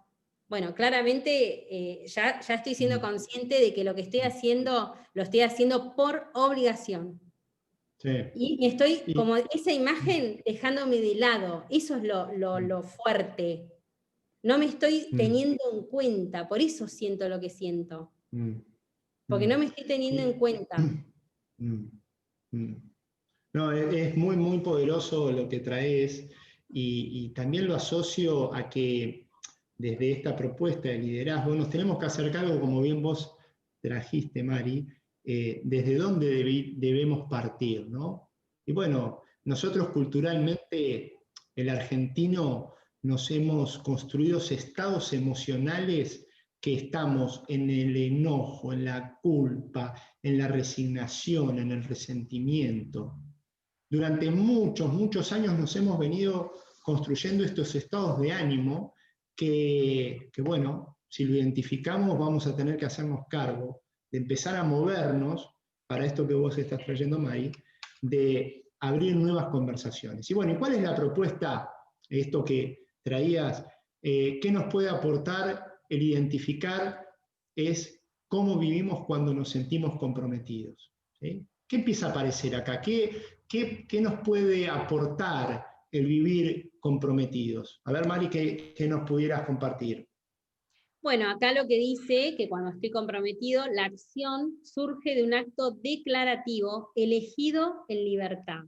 bueno, claramente ya estoy siendo consciente de que lo que estoy haciendo, lo estoy haciendo por obligación. Sí. Y me estoy, como esa imagen, dejándome de lado. Eso es lo fuerte. No me estoy teniendo en cuenta, por eso siento lo que siento. Porque no me estoy teniendo en cuenta. No, es muy, muy poderoso lo que traes y también lo asocio a que desde esta propuesta de liderazgo nos tenemos que hacer cargo, como bien vos trajiste, Mari, desde dónde debemos partir, ¿no? Y bueno, nosotros culturalmente, el argentino, nos hemos construido estados emocionales que estamos en el enojo, en la culpa, en la resignación, en el resentimiento. Durante muchos, muchos años nos hemos venido construyendo estos estados de ánimo que, bueno, si lo identificamos vamos a tener que hacernos cargo de empezar a movernos para esto que vos estás trayendo, Mari, de abrir nuevas conversaciones. Y bueno, ¿y cuál es la propuesta, esto que traías? ¿Qué nos puede aportar el identificar? Es cómo vivimos cuando nos sentimos comprometidos. ¿Sí? ¿Qué empieza a aparecer acá? ¿Qué nos puede aportar el vivir comprometidos? A ver, Mari, ¿qué nos pudieras compartir? Bueno, acá lo que dice que cuando estoy comprometido, la acción surge de un acto declarativo elegido en libertad.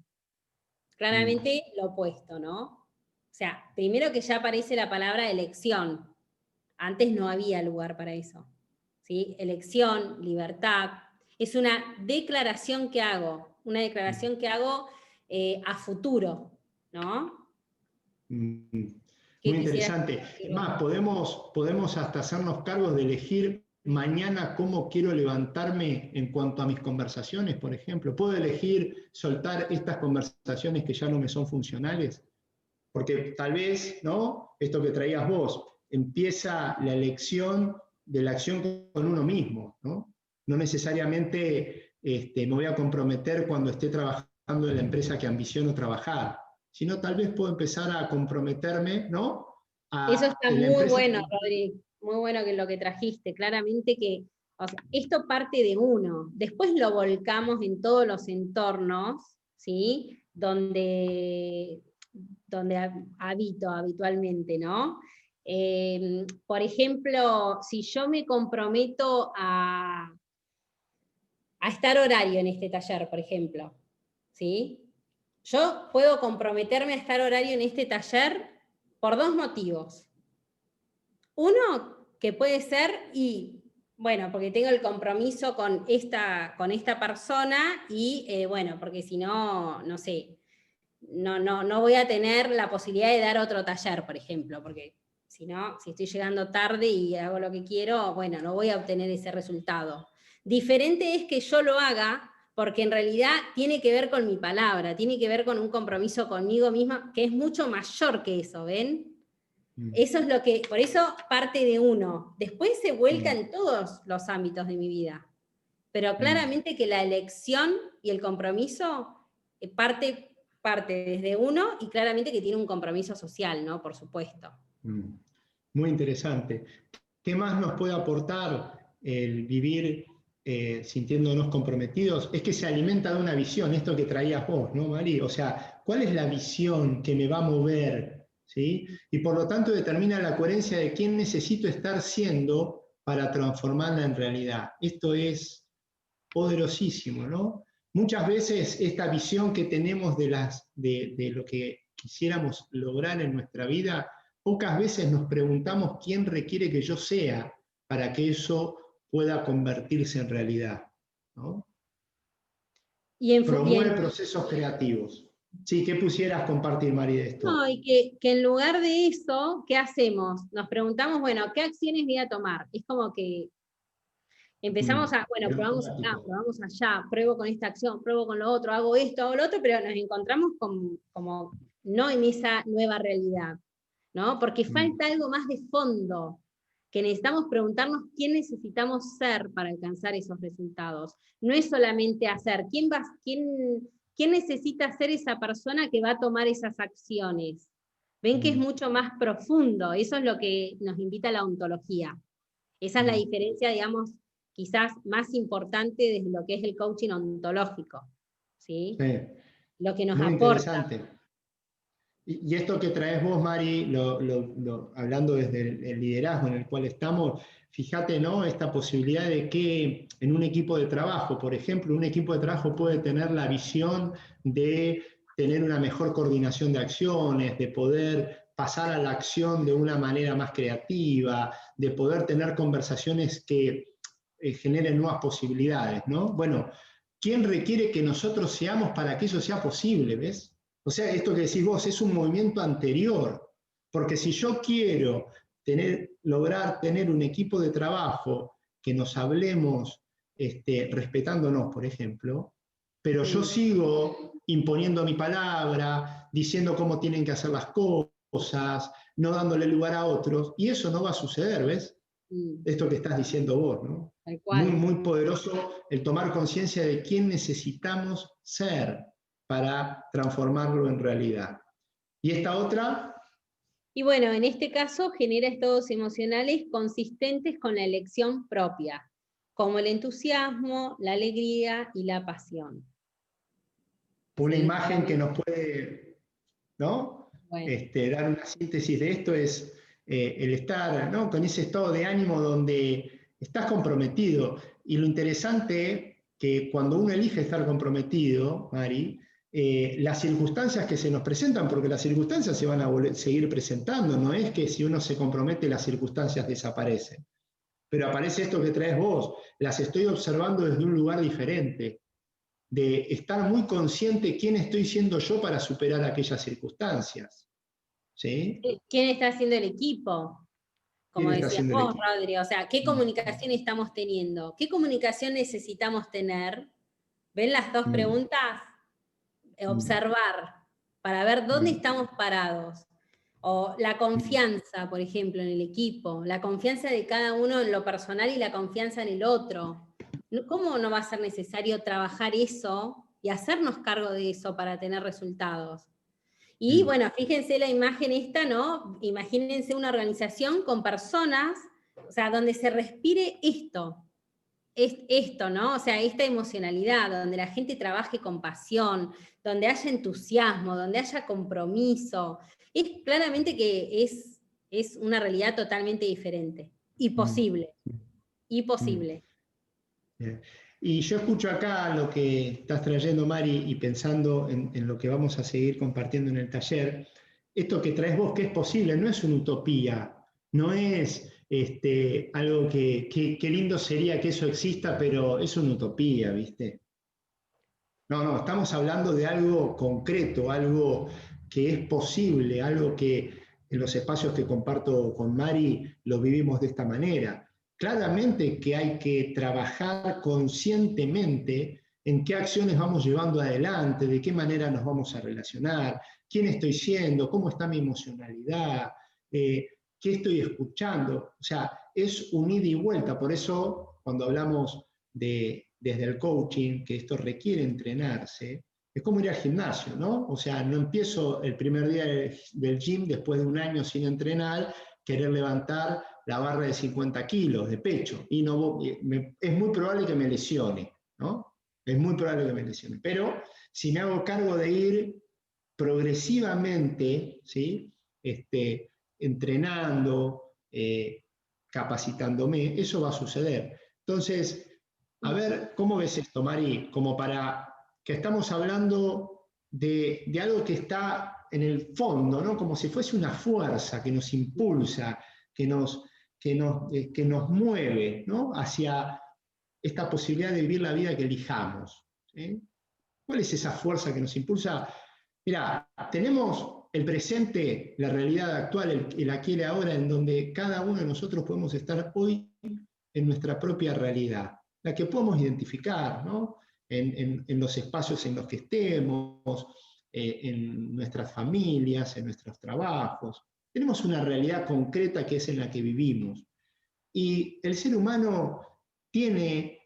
Claramente lo opuesto, ¿no? O sea, primero que ya aparece la palabra elección. Antes no había lugar para eso. ¿Sí? Elección, libertad. Es una declaración que hago, a futuro, ¿no? Muy interesante. Es más, podemos hasta hacernos cargos de elegir mañana cómo quiero levantarme en cuanto a mis conversaciones, por ejemplo. ¿Puedo elegir soltar estas conversaciones que ya no me son funcionales? Porque tal vez, ¿no? Esto que traías vos, empieza la elección de la acción con uno mismo, ¿no? No necesariamente me voy a comprometer cuando esté trabajando en la empresa que ambiciono trabajar, sino tal vez puedo empezar a comprometerme, ¿no? Eso está muy bueno, Rodri, muy bueno que lo que trajiste, claramente que, o sea, esto parte de uno, después lo volcamos en todos los entornos, ¿sí? Donde habito habitualmente, ¿no? Por ejemplo, si yo me comprometo a a estar horario en este taller, por ejemplo, ¿sí? Yo puedo comprometerme a estar horario en este taller por 2 motivos. Uno, que puede ser, bueno, porque tengo el compromiso con esta persona y, bueno, porque si no, no sé, no voy a tener la posibilidad de dar otro taller, por ejemplo, porque si no, si estoy llegando tarde y hago lo que quiero, bueno, no voy a obtener ese resultado. Diferente es que yo lo haga porque en realidad tiene que ver con mi palabra, tiene que ver con un compromiso conmigo misma, que es mucho mayor que eso, ¿ven? Eso es lo que, por eso parte de uno. Después se vuelca en todos los ámbitos de mi vida. Pero claramente que la elección y el compromiso parte desde uno y claramente que tiene un compromiso social, ¿no? Por supuesto. Muy interesante. ¿Qué más nos puede aportar el vivir sintiéndonos comprometidos? Es que se alimenta de una visión, esto que traías vos, ¿no, Mari? O sea, ¿cuál es la visión que me va a mover? ¿Sí? Y por lo tanto determina la coherencia de quién necesito estar siendo para transformarla en realidad. Esto es poderosísimo, ¿no? Muchas veces esta visión que tenemos de lo que quisiéramos lograr en nuestra vida, pocas veces nos preguntamos quién requiere que yo sea para que eso pueda convertirse en realidad, ¿no? Promueve procesos creativos. Sí, ¿qué pusieras compartir, Mari, de esto? No, y que en lugar de eso, ¿qué hacemos? Nos preguntamos, bueno, ¿qué acciones voy a tomar? Es como que empezamos bueno, probamos acá, probamos allá, pruebo con esta acción, pruebo con lo otro, hago esto, hago lo otro, pero nos encontramos como no en esa nueva realidad, ¿no? Porque falta algo más de fondo, que necesitamos preguntarnos quién necesitamos ser para alcanzar esos resultados. No es solamente hacer, ¿quién necesita ser esa persona que va a tomar esas acciones? Ven que es mucho más profundo, eso es lo que nos invita a la ontología. Esa es la diferencia, digamos, quizás más importante desde lo que es el coaching ontológico, ¿sí? Sí. Lo que nos Muy aporta. interesante. Y esto que traes vos, Mari, hablando desde el liderazgo en el cual estamos, fíjate, ¿no? Esta posibilidad de que en un equipo de trabajo, por ejemplo, un equipo de trabajo puede tener la visión de tener una mejor coordinación de acciones, de poder pasar a la acción de una manera más creativa, de poder tener conversaciones que generen nuevas posibilidades, ¿no? Bueno, ¿quién requiere que nosotros seamos para que eso sea posible, ves? O sea, esto que decís vos es un movimiento anterior, porque si yo quiero lograr tener un equipo de trabajo que nos hablemos respetándonos, por ejemplo, pero yo sigo imponiendo mi palabra, diciendo cómo tienen que hacer las cosas, no dándole lugar a otros, y eso no va a suceder, ¿ves? Esto que estás diciendo vos, ¿no? Tal cual. Muy, muy poderoso el tomar conciencia de quién necesitamos ser para transformarlo en realidad. ¿Y esta otra? Y bueno, en este caso genera estados emocionales consistentes con la elección propia, como el entusiasmo, la alegría y la pasión. Una ¿Sí? imagen que nos puede, ¿no? Bueno. Dar una síntesis de esto es el estar, ¿no? Con ese estado de ánimo donde estás comprometido. Y lo interesante que cuando uno elige estar comprometido, Mari, las circunstancias que se nos presentan, porque las circunstancias se van a seguir presentando, no es que si uno se compromete las circunstancias desaparecen. Pero aparece esto que traes vos, las estoy observando desde un lugar diferente, de estar muy consciente quién estoy siendo yo para superar aquellas circunstancias. ¿Sí? ¿Quién está haciendo el equipo? Como decías vos, Rodri, o sea, ¿qué comunicación estamos teniendo? ¿Qué comunicación necesitamos tener? ¿Ven las dos preguntas? Observar, para ver dónde estamos parados. O la confianza, por ejemplo, en el equipo, la confianza de cada uno en lo personal y la confianza en el otro. ¿Cómo no va a ser necesario trabajar eso y hacernos cargo de eso para tener resultados? Y bueno, fíjense la imagen esta, ¿no? Imagínense una organización con personas, o sea, donde se respire esto, ¿no? O sea, esta emocionalidad, donde la gente trabaje con pasión, donde haya entusiasmo, donde haya compromiso. Es claramente que es una realidad totalmente diferente y posible. Y posible. Y yo escucho acá lo que estás trayendo, Mari, y pensando en lo que vamos a seguir compartiendo en el taller. Esto que traes vos, que es posible, no es una utopía, no es algo que lindo sería que eso exista, pero es una utopía, ¿viste? No, no, estamos hablando de algo concreto, algo que es posible, algo que en los espacios que comparto con Mari lo vivimos de esta manera. Claramente que hay que trabajar conscientemente en qué acciones vamos llevando adelante, de qué manera nos vamos a relacionar, quién estoy siendo, cómo está mi emocionalidad, qué estoy escuchando. O sea, es un ida y vuelta. Por eso, cuando hablamos desde el coaching, que esto requiere entrenarse, es como ir al gimnasio, ¿no? O sea, no empiezo el primer día del gym después de un año sin entrenar, querer levantar la barra de 50 kilos de pecho. Y no, es muy probable que me lesione, ¿no? Es muy probable que me lesione. Pero si me hago cargo de ir progresivamente, ¿sí? Entrenando, capacitándome, eso va a suceder. Entonces, a ver, ¿cómo ves esto, Mari? Como para que estamos hablando de algo que está en el fondo, ¿no? Como si fuese una fuerza que nos impulsa, que nos mueve, ¿no? Hacia esta posibilidad de vivir la vida que elijamos. ¿Sí? ¿Cuál es esa fuerza que nos impulsa? Mira, tenemos el presente, la realidad actual, el aquí y el ahora, en donde cada uno de nosotros podemos estar hoy en nuestra propia realidad, la que podemos identificar, ¿no? En los espacios en los que estemos, en nuestras familias, en nuestros trabajos. Tenemos una realidad concreta que es en la que vivimos. Y el ser humano tiene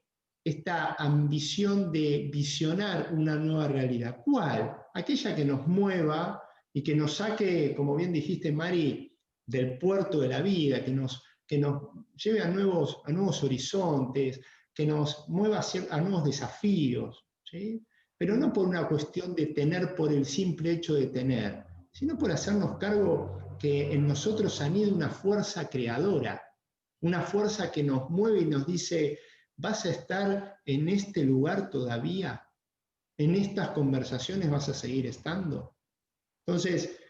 esta ambición de visionar una nueva realidad. ¿Cuál? Aquella que nos mueva y que nos saque, como bien dijiste, Mari, del puerto de la vida, que nos lleve a nuevos horizontes, que nos mueva a nuevos desafíos, ¿sí? Pero no por una cuestión de tener por el simple hecho de tener, sino por hacernos cargo que en nosotros anida una fuerza creadora, una fuerza que nos mueve y nos dice, ¿vas a estar en este lugar todavía? ¿En estas conversaciones vas a seguir estando? Entonces,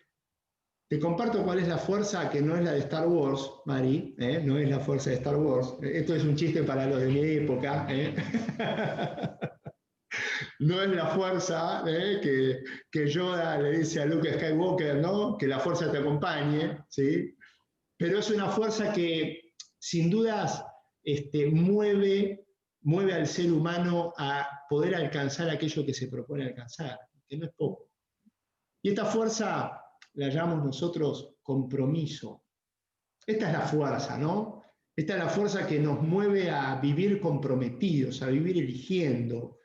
te comparto cuál es la fuerza que no es la de Star Wars, Mari, no es la fuerza de Star Wars. Esto es un chiste para los de mi época. No es la fuerza que Yoda le dice a Luke Skywalker, ¿no? Que la fuerza te acompañe, ¿sí? Pero es una fuerza que sin dudas mueve al ser humano a poder alcanzar aquello que se propone alcanzar, que no es poco. Y esta fuerza la llamamos nosotros compromiso. Esta es la fuerza, ¿no? Esta es la fuerza que nos mueve a vivir comprometidos, a vivir eligiendo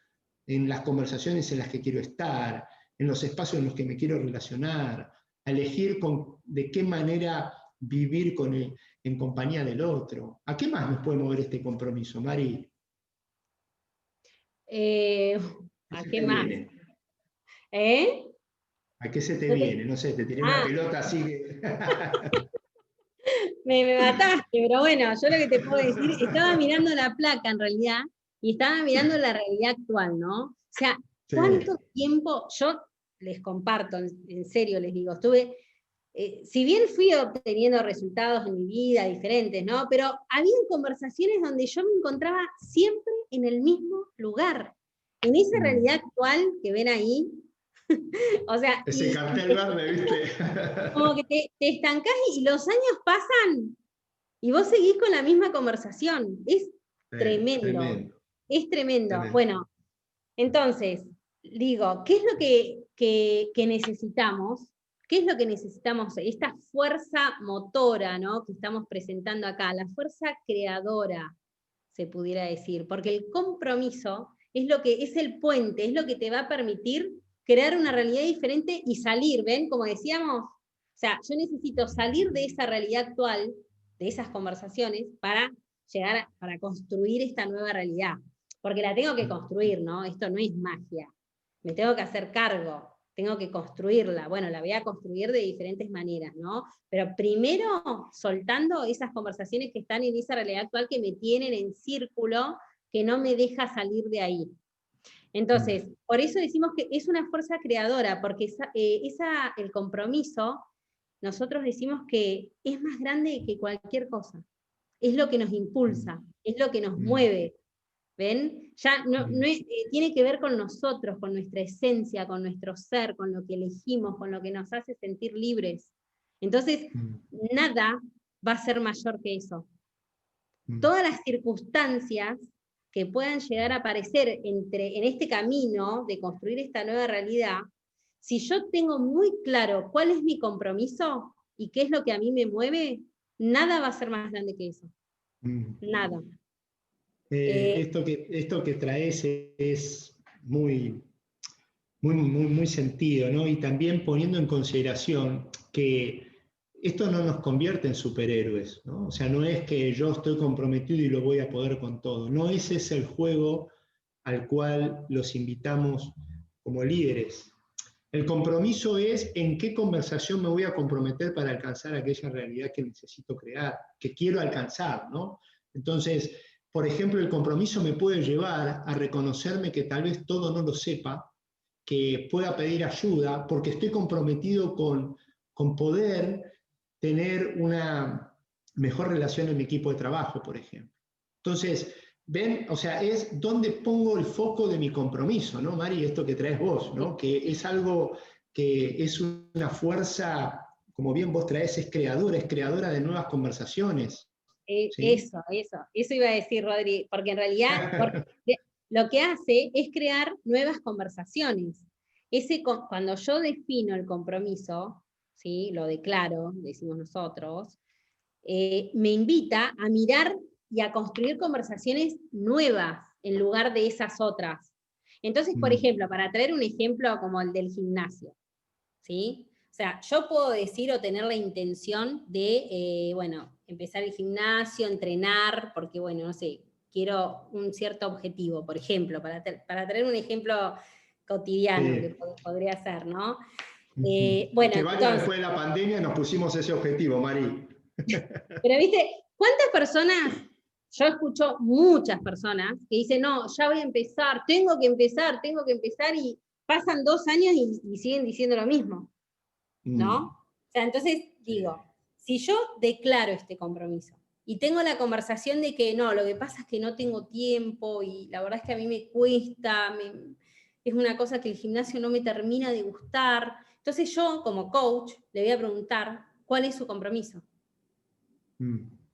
en las conversaciones en las que quiero estar, en los espacios en los que me quiero relacionar, a elegir de qué manera vivir en compañía del otro. ¿A qué más nos puede mover este compromiso, Mari? ¿A qué más? ¿Eh? ¿A qué se te viene? No sé, te tiré una pelota así que... Me mataste, pero bueno, yo lo que te puedo decir, estaba mirando la placa en realidad, y estaba mirando la realidad actual, ¿no? O sea, Sí. ¿cuánto tiempo? Yo les comparto, en serio les digo, estuve, si bien fui obteniendo resultados en mi vida diferentes, ¿no? Pero había conversaciones donde yo me encontraba siempre en el mismo lugar, en esa realidad actual que ven ahí. O sea, ese cartel verde, ¿viste? como que te estancás y los años pasan y vos seguís con la misma conversación. Es tremendo. Es tremendo. Bueno, entonces, digo, ¿qué es lo que necesitamos? ¿Qué es lo que necesitamos? Esta fuerza motora, ¿no? Que estamos presentando acá, la fuerza creadora, se pudiera decir, porque el compromiso es lo que es el puente, es lo que te va a permitir crear una realidad diferente y salir, ¿ven? Como decíamos, o sea, yo necesito salir de esa realidad actual, de esas conversaciones, para llegar, para construir esta nueva realidad. Porque la tengo que construir, ¿no? Esto no es magia. Me tengo que hacer cargo, tengo que construirla. Bueno, la voy a construir de diferentes maneras, ¿no? Pero primero soltando esas conversaciones que están en esa realidad actual que me tienen en círculo, que no me deja salir de ahí. Entonces, por eso decimos que es una fuerza creadora, porque el compromiso, nosotros decimos que es más grande que cualquier cosa. Es lo que nos impulsa, es lo que nos mueve. ¿Ven? Ya tiene que ver con nosotros, con nuestra esencia, con nuestro ser, con lo que elegimos, con lo que nos hace sentir libres. Entonces, nada va a ser mayor que eso. Todas las circunstancias que puedan llegar a aparecer en este camino de construir esta nueva realidad, si yo tengo muy claro cuál es mi compromiso y qué es lo que a mí me mueve, nada va a ser más grande que eso. Nada. Esto que traes es muy sentido, ¿no? Y también poniendo en consideración que esto no nos convierte en superhéroes, ¿no? O sea, no es que yo estoy comprometido y lo voy a poder con todo. No ese es el juego al cual los invitamos como líderes. El compromiso es en qué conversación me voy a comprometer para alcanzar aquella realidad que necesito crear, que quiero alcanzar, ¿no? Entonces, por ejemplo, el compromiso me puede llevar a reconocerme que tal vez todo no lo sepa, que pueda pedir ayuda, porque estoy comprometido con poder tener una mejor relación en mi equipo de trabajo, por ejemplo. Entonces, ven, o sea, es donde pongo el foco de mi compromiso, ¿no, Mari? Esto que traes vos, ¿no? Que es algo que es una fuerza, como bien vos traes, es creadora de nuevas conversaciones. ¿Sí? Eso iba a decir, Rodri, porque en realidad lo que hace es crear nuevas conversaciones. Cuando yo defino el compromiso, ¿sí? Lo declaro, decimos nosotros, me invita a mirar y a construir conversaciones nuevas en lugar de esas otras. Entonces, por ejemplo, para traer un ejemplo como el del gimnasio, ¿sí? O sea, yo puedo decir o tener la intención de, empezar el gimnasio, entrenar, porque, bueno, no sé, quiero un cierto objetivo, por ejemplo, para traer un ejemplo cotidiano que podría ser, ¿no? Que vaya entonces, después de la pandemia nos pusimos ese objetivo, Mari. Pero, ¿viste? ¿Cuántas personas? Yo escucho muchas personas que dicen, no, ya voy a empezar, tengo que empezar, y pasan 2 años y siguen diciendo lo mismo, ¿no? O sea, entonces digo, si yo declaro este compromiso y tengo la conversación de que no, lo que pasa es que no tengo tiempo y la verdad es que a mí me cuesta, es una cosa que el gimnasio no me termina de gustar, entonces yo como coach le voy a preguntar cuál es su compromiso.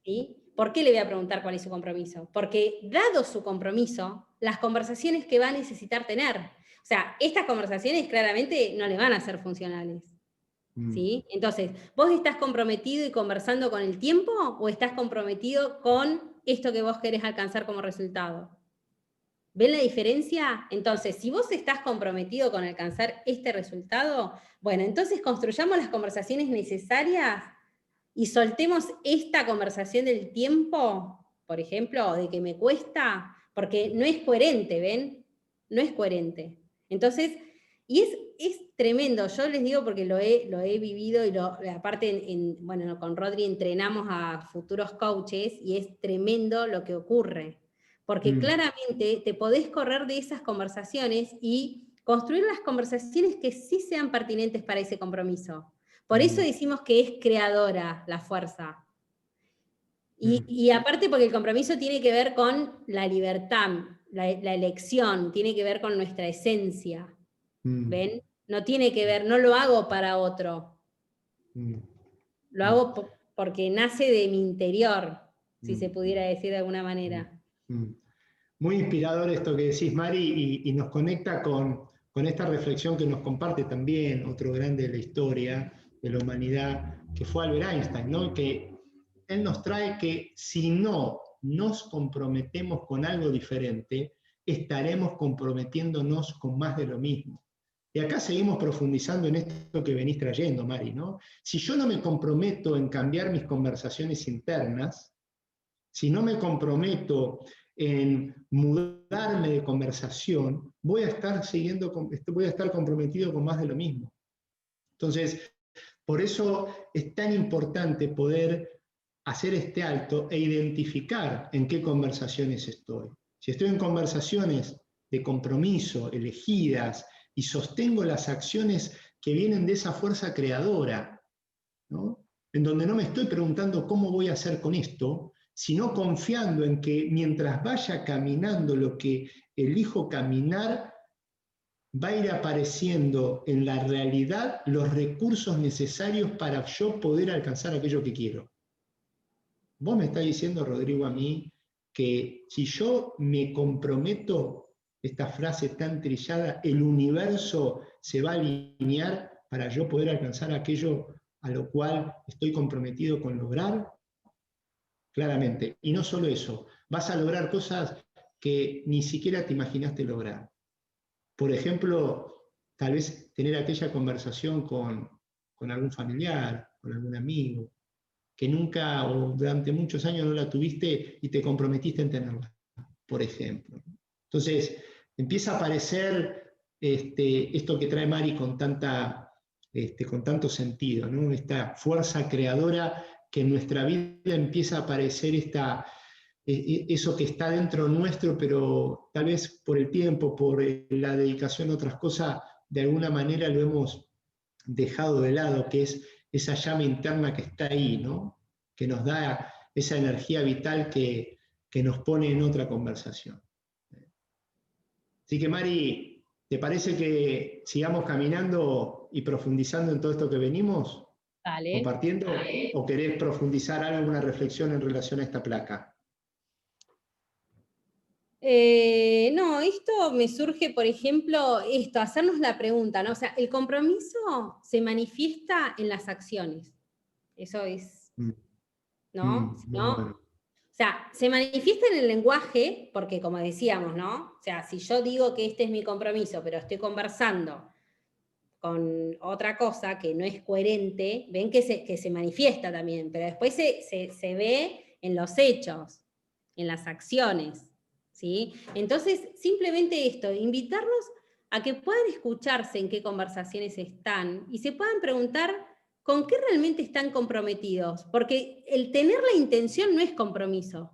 ¿Sí? ¿Por qué le voy a preguntar cuál es su compromiso? Porque dado su compromiso, las conversaciones que va a necesitar tener, o sea, estas conversaciones claramente no le van a ser funcionales. ¿Sí? Entonces, ¿vos estás comprometido y conversando con el tiempo o estás comprometido con esto que vos querés alcanzar como resultado? ¿Ven la diferencia? Entonces, si vos estás comprometido con alcanzar este resultado, bueno, entonces construyamos las conversaciones necesarias y soltemos esta conversación del tiempo, por ejemplo, de que me cuesta, porque no es coherente, ¿ven? No es coherente. Entonces, y es tremendo, yo les digo porque lo he vivido y aparte, con Rodri entrenamos a futuros coaches y es tremendo lo que ocurre. Porque claramente te podés correr de esas conversaciones y construir las conversaciones que sí sean pertinentes para ese compromiso. Por eso decimos que es creadora la fuerza. Y aparte porque el compromiso tiene que ver con la libertad, la elección, tiene que ver con nuestra esencia. ¿Ven? No tiene que ver, no lo hago para otro. Lo hago porque nace de mi interior, si se pudiera decir de alguna manera. Muy inspirador esto que decís, Mari, y nos conecta con esta reflexión que nos comparte también otro grande de la historia de la humanidad, que fue Albert Einstein, ¿no? Que él nos trae que si no nos comprometemos con algo diferente, estaremos comprometiéndonos con más de lo mismo. Y acá seguimos profundizando en esto que venís trayendo, Mari, ¿no? Si yo no me comprometo en cambiar mis conversaciones internas, si no me comprometo en mudarme de conversación, voy a estar comprometido con más de lo mismo. Entonces, por eso es tan importante poder hacer este alto e identificar en qué conversaciones estoy. Si estoy en conversaciones de compromiso, elegidas, y sostengo las acciones que vienen de esa fuerza creadora, ¿no? En donde no me estoy preguntando cómo voy a hacer con esto, sino confiando en que mientras vaya caminando lo que elijo caminar, va a ir apareciendo en la realidad los recursos necesarios para yo poder alcanzar aquello que quiero. Vos me estás diciendo, Rodrigo, a mí, que si yo me comprometo, esta frase tan trillada, el universo se va a alinear para yo poder alcanzar aquello a lo cual estoy comprometido con lograr. Claramente. Y no solo eso, vas a lograr cosas que ni siquiera te imaginaste lograr. Por ejemplo, tal vez tener aquella conversación con algún familiar, con algún amigo, que nunca o durante muchos años no la tuviste y te comprometiste en tenerla, por ejemplo. Entonces, empieza a aparecer esto que trae Mari con tanto sentido, ¿no? Esta fuerza creadora que en nuestra vida empieza a aparecer eso que está dentro nuestro, pero tal vez por el tiempo, por la dedicación a otras cosas, de alguna manera lo hemos dejado de lado, que es esa llama interna que está ahí, ¿no? Que nos da esa energía vital que nos pone en otra conversación. Así que Mari, ¿te parece que sigamos caminando y profundizando en todo esto que venimos compartiendo? ¿O querés profundizar alguna reflexión en relación a esta placa? No, esto me surge, por ejemplo, hacernos la pregunta, ¿no? O sea, el compromiso se manifiesta en las acciones. Eso es, ¿no? ¿No? Bueno. O sea, se manifiesta en el lenguaje, porque como decíamos, ¿no? O sea, si yo digo que este es mi compromiso, pero estoy conversando con otra cosa que no es coherente, ven que se manifiesta también, pero después se ve en los hechos, en las acciones. ¿Sí? Entonces, simplemente esto, invitarlos a que puedan escucharse en qué conversaciones están y se puedan preguntar con qué realmente están comprometidos, porque el tener la intención no es compromiso,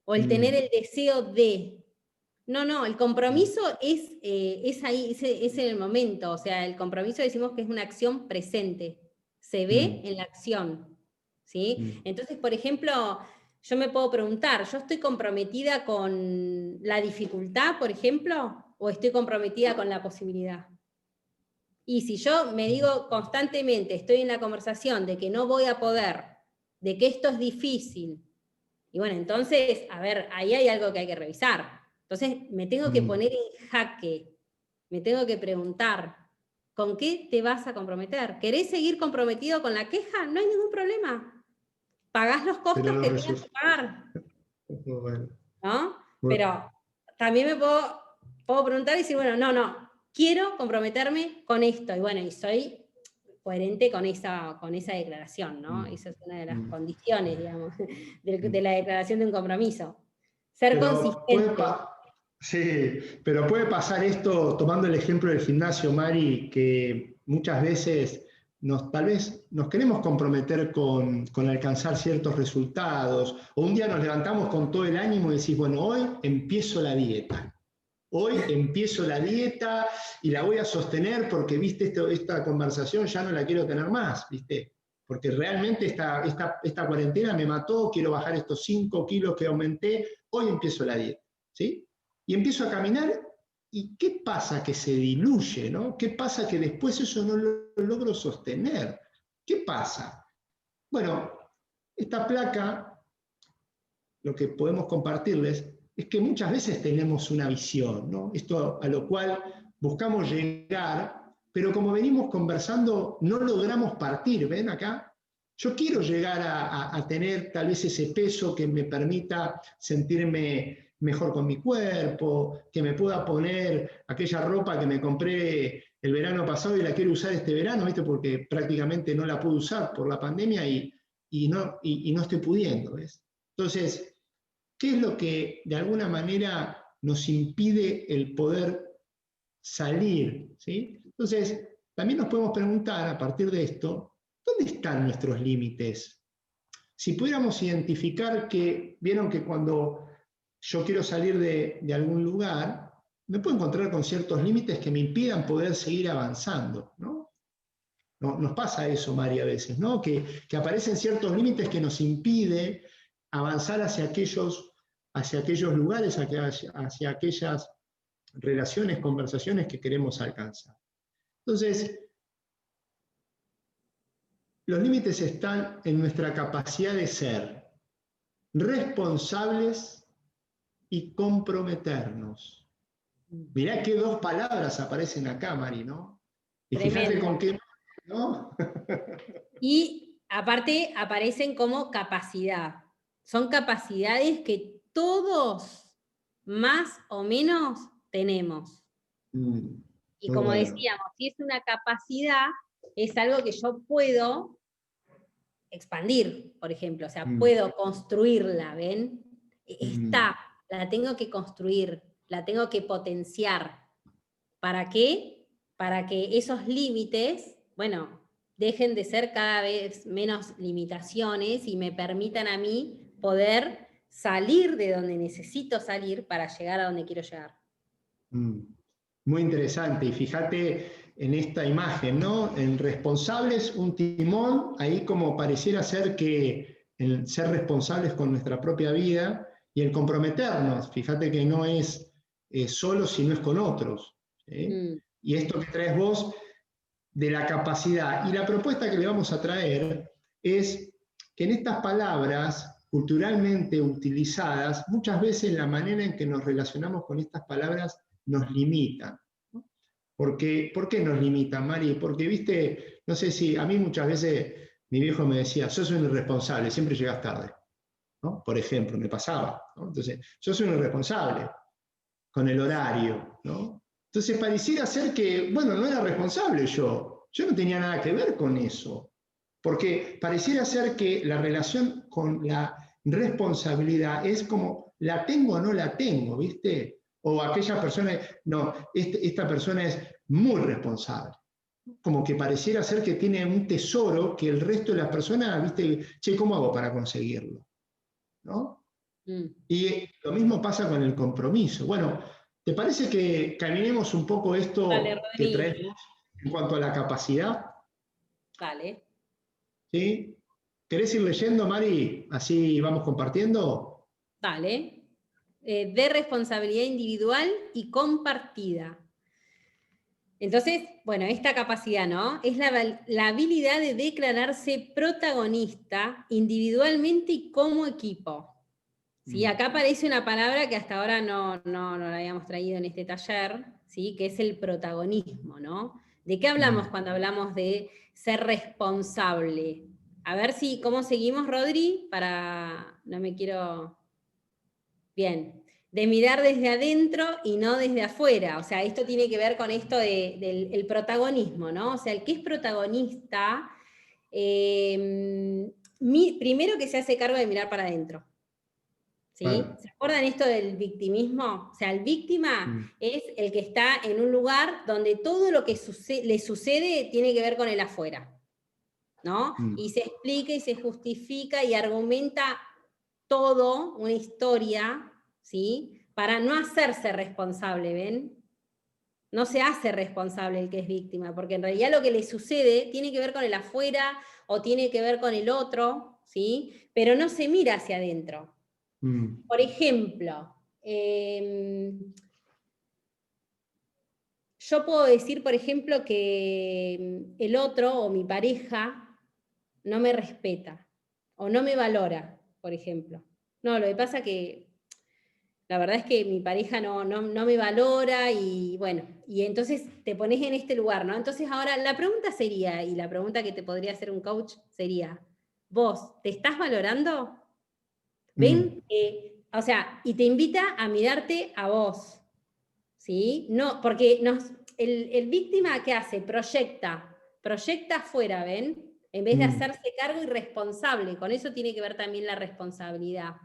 o el tener el deseo de. No, el compromiso es ahí, es en el momento, o sea, el compromiso decimos que es una acción presente, se ve en la acción, ¿sí? Entonces, por ejemplo, yo me puedo preguntar, ¿yo estoy comprometida con la dificultad, por ejemplo, o estoy comprometida con la posibilidad? Y si yo me digo constantemente, estoy en la conversación de que no voy a poder, de que esto es difícil, y bueno, entonces, a ver, ahí hay algo que hay que revisar. Entonces, me tengo que poner en jaque, me tengo que preguntar, ¿con qué te vas a comprometer? ¿Querés seguir comprometido con la queja? No hay ningún problema. Pagás los costos que tengas que pagar. Bueno. ¿No? Bueno. Pero también me puedo preguntar y decir, bueno, no, quiero comprometerme con esto. Y bueno, y soy coherente con esa declaración, ¿no? Esa es una de las condiciones, digamos, de la declaración de un compromiso. Ser consistente. Sí, pero puede pasar esto, tomando el ejemplo del gimnasio, Mari, que muchas veces tal vez nos queremos comprometer con alcanzar ciertos resultados, o un día nos levantamos con todo el ánimo y decís, bueno, hoy empiezo la dieta. Hoy empiezo la dieta y la voy a sostener porque, viste, esta conversación ya no la quiero tener más, viste, porque realmente esta cuarentena me mató, quiero bajar estos 5 kilos que aumenté, hoy empiezo la dieta, ¿sí? Y empiezo a caminar, ¿y qué pasa? Que se diluye, ¿no? ¿Qué pasa? Que después eso no lo logro sostener. ¿Qué pasa? Bueno, esta placa, lo que podemos compartirles, es que muchas veces tenemos una visión, ¿no? Esto a lo cual buscamos llegar, pero como venimos conversando, no logramos partir, ¿ven acá? Yo quiero llegar a tener tal vez ese peso que me permita sentirme mejor con mi cuerpo, que me pueda poner aquella ropa que me compré el verano pasado y la quiero usar este verano, ¿viste? Porque prácticamente no la pude usar por la pandemia y no estoy pudiendo, ¿ves? Entonces, ¿qué es lo que de alguna manera nos impide el poder salir? ¿Sí? Entonces, también nos podemos preguntar a partir de esto, ¿dónde están nuestros límites? Si pudiéramos identificar que, vieron que cuando yo quiero salir de algún lugar, me puedo encontrar con ciertos límites que me impidan poder seguir avanzando, ¿no? Nos pasa eso, Mari, a veces, ¿no? Que aparecen ciertos límites que nos impide avanzar hacia aquellos lugares, hacia aquellas relaciones, conversaciones que queremos alcanzar. Entonces, los límites están en nuestra capacidad de ser responsables y comprometernos. Mirá qué dos palabras aparecen acá, Mari, ¿no? Y fíjate Tremendo. con qué, ¿no? Y aparte aparecen como capacidad. Son capacidades que todos más o menos tenemos. Y como bueno. decíamos, si es una capacidad, es algo que yo puedo expandir, por ejemplo. O sea, puedo construirla, ¿ven? Está, la tengo que construir, la tengo que potenciar. ¿Para qué? Para que esos límites, bueno, dejen de ser cada vez menos limitaciones y me permitan a mí poder salir de donde necesito salir para llegar a donde quiero llegar. Muy interesante, y fíjate en esta imagen, ¿no? En responsables, un timón, ahí como pareciera ser que el ser responsables con nuestra propia vida, y el comprometernos, fíjate que no es solo, sino es con otros, ¿sí? Y esto que traes vos de la capacidad, y la propuesta que le vamos a traer es que en estas palabras culturalmente utilizadas, muchas veces la manera en que nos relacionamos con estas palabras nos limitan. ¿Por qué nos limitan, Mari? Porque, viste, no sé si a mí muchas veces mi viejo me decía, sos un irresponsable, siempre llegas tarde, ¿no? Por ejemplo, me pasaba, ¿no? Entonces, sos un irresponsable con el horario, ¿no? Entonces pareciera ser que, bueno, no era responsable yo no tenía nada que ver con eso, porque pareciera ser que la relación con la responsabilidad es como, ¿la tengo o no la tengo, viste? O aquella persona, no, esta persona es muy responsable. Como que pareciera ser que tiene un tesoro que el resto de las personas, viste, che, ¿cómo hago para conseguirlo? ¿No? Y lo mismo pasa con el compromiso. Bueno, ¿te parece que caminemos un poco esto Dale, que Rodri. traemos en cuanto a la capacidad? Dale. ¿Sí? ¿Querés ir leyendo, Mari? Así vamos compartiendo. Dale. De responsabilidad individual y compartida. Entonces, bueno, esta capacidad, ¿no? Es la habilidad de declararse protagonista individualmente y como equipo. ¿Sí? Acá aparece una palabra que hasta ahora no la habíamos traído en este taller, ¿sí? Que es el protagonismo, ¿no? ¿De qué hablamos cuando hablamos de ser responsable? A ver si, ¿cómo seguimos, Rodri? No me quiero... Bien, de mirar desde adentro y no desde afuera. O sea, esto tiene que ver con esto del protagonismo, ¿no? O sea, el que es protagonista, primero que se hace cargo de mirar para adentro. ¿Sí? Vale. ¿Se acuerdan esto del victimismo? O sea, el víctima es el que está en un lugar donde todo lo que le sucede tiene que ver con el afuera, ¿no? Y se explica y se justifica y argumenta todo, una historia, ¿sí? Para no hacerse responsable, ¿ven? No se hace responsable el que es víctima, porque en realidad lo que le sucede tiene que ver con el afuera o tiene que ver con el otro, ¿sí? Pero no se mira hacia adentro. Por ejemplo, yo puedo decir, por ejemplo, que el otro o mi pareja no me respeta o no me valora, por ejemplo. No, lo que pasa que la verdad es que mi pareja no me valora y bueno, y entonces te pones en este lugar, ¿no? Entonces ahora la pregunta sería, y la pregunta que te podría hacer un coach sería, ¿vos te estás valorando? ¿Ven? O sea, y te invita a mirarte a vos, ¿sí? No, porque el víctima, ¿qué hace? Proyecta afuera, ¿ven? En vez de hacerse cargo y responsable. Con eso tiene que ver también la responsabilidad,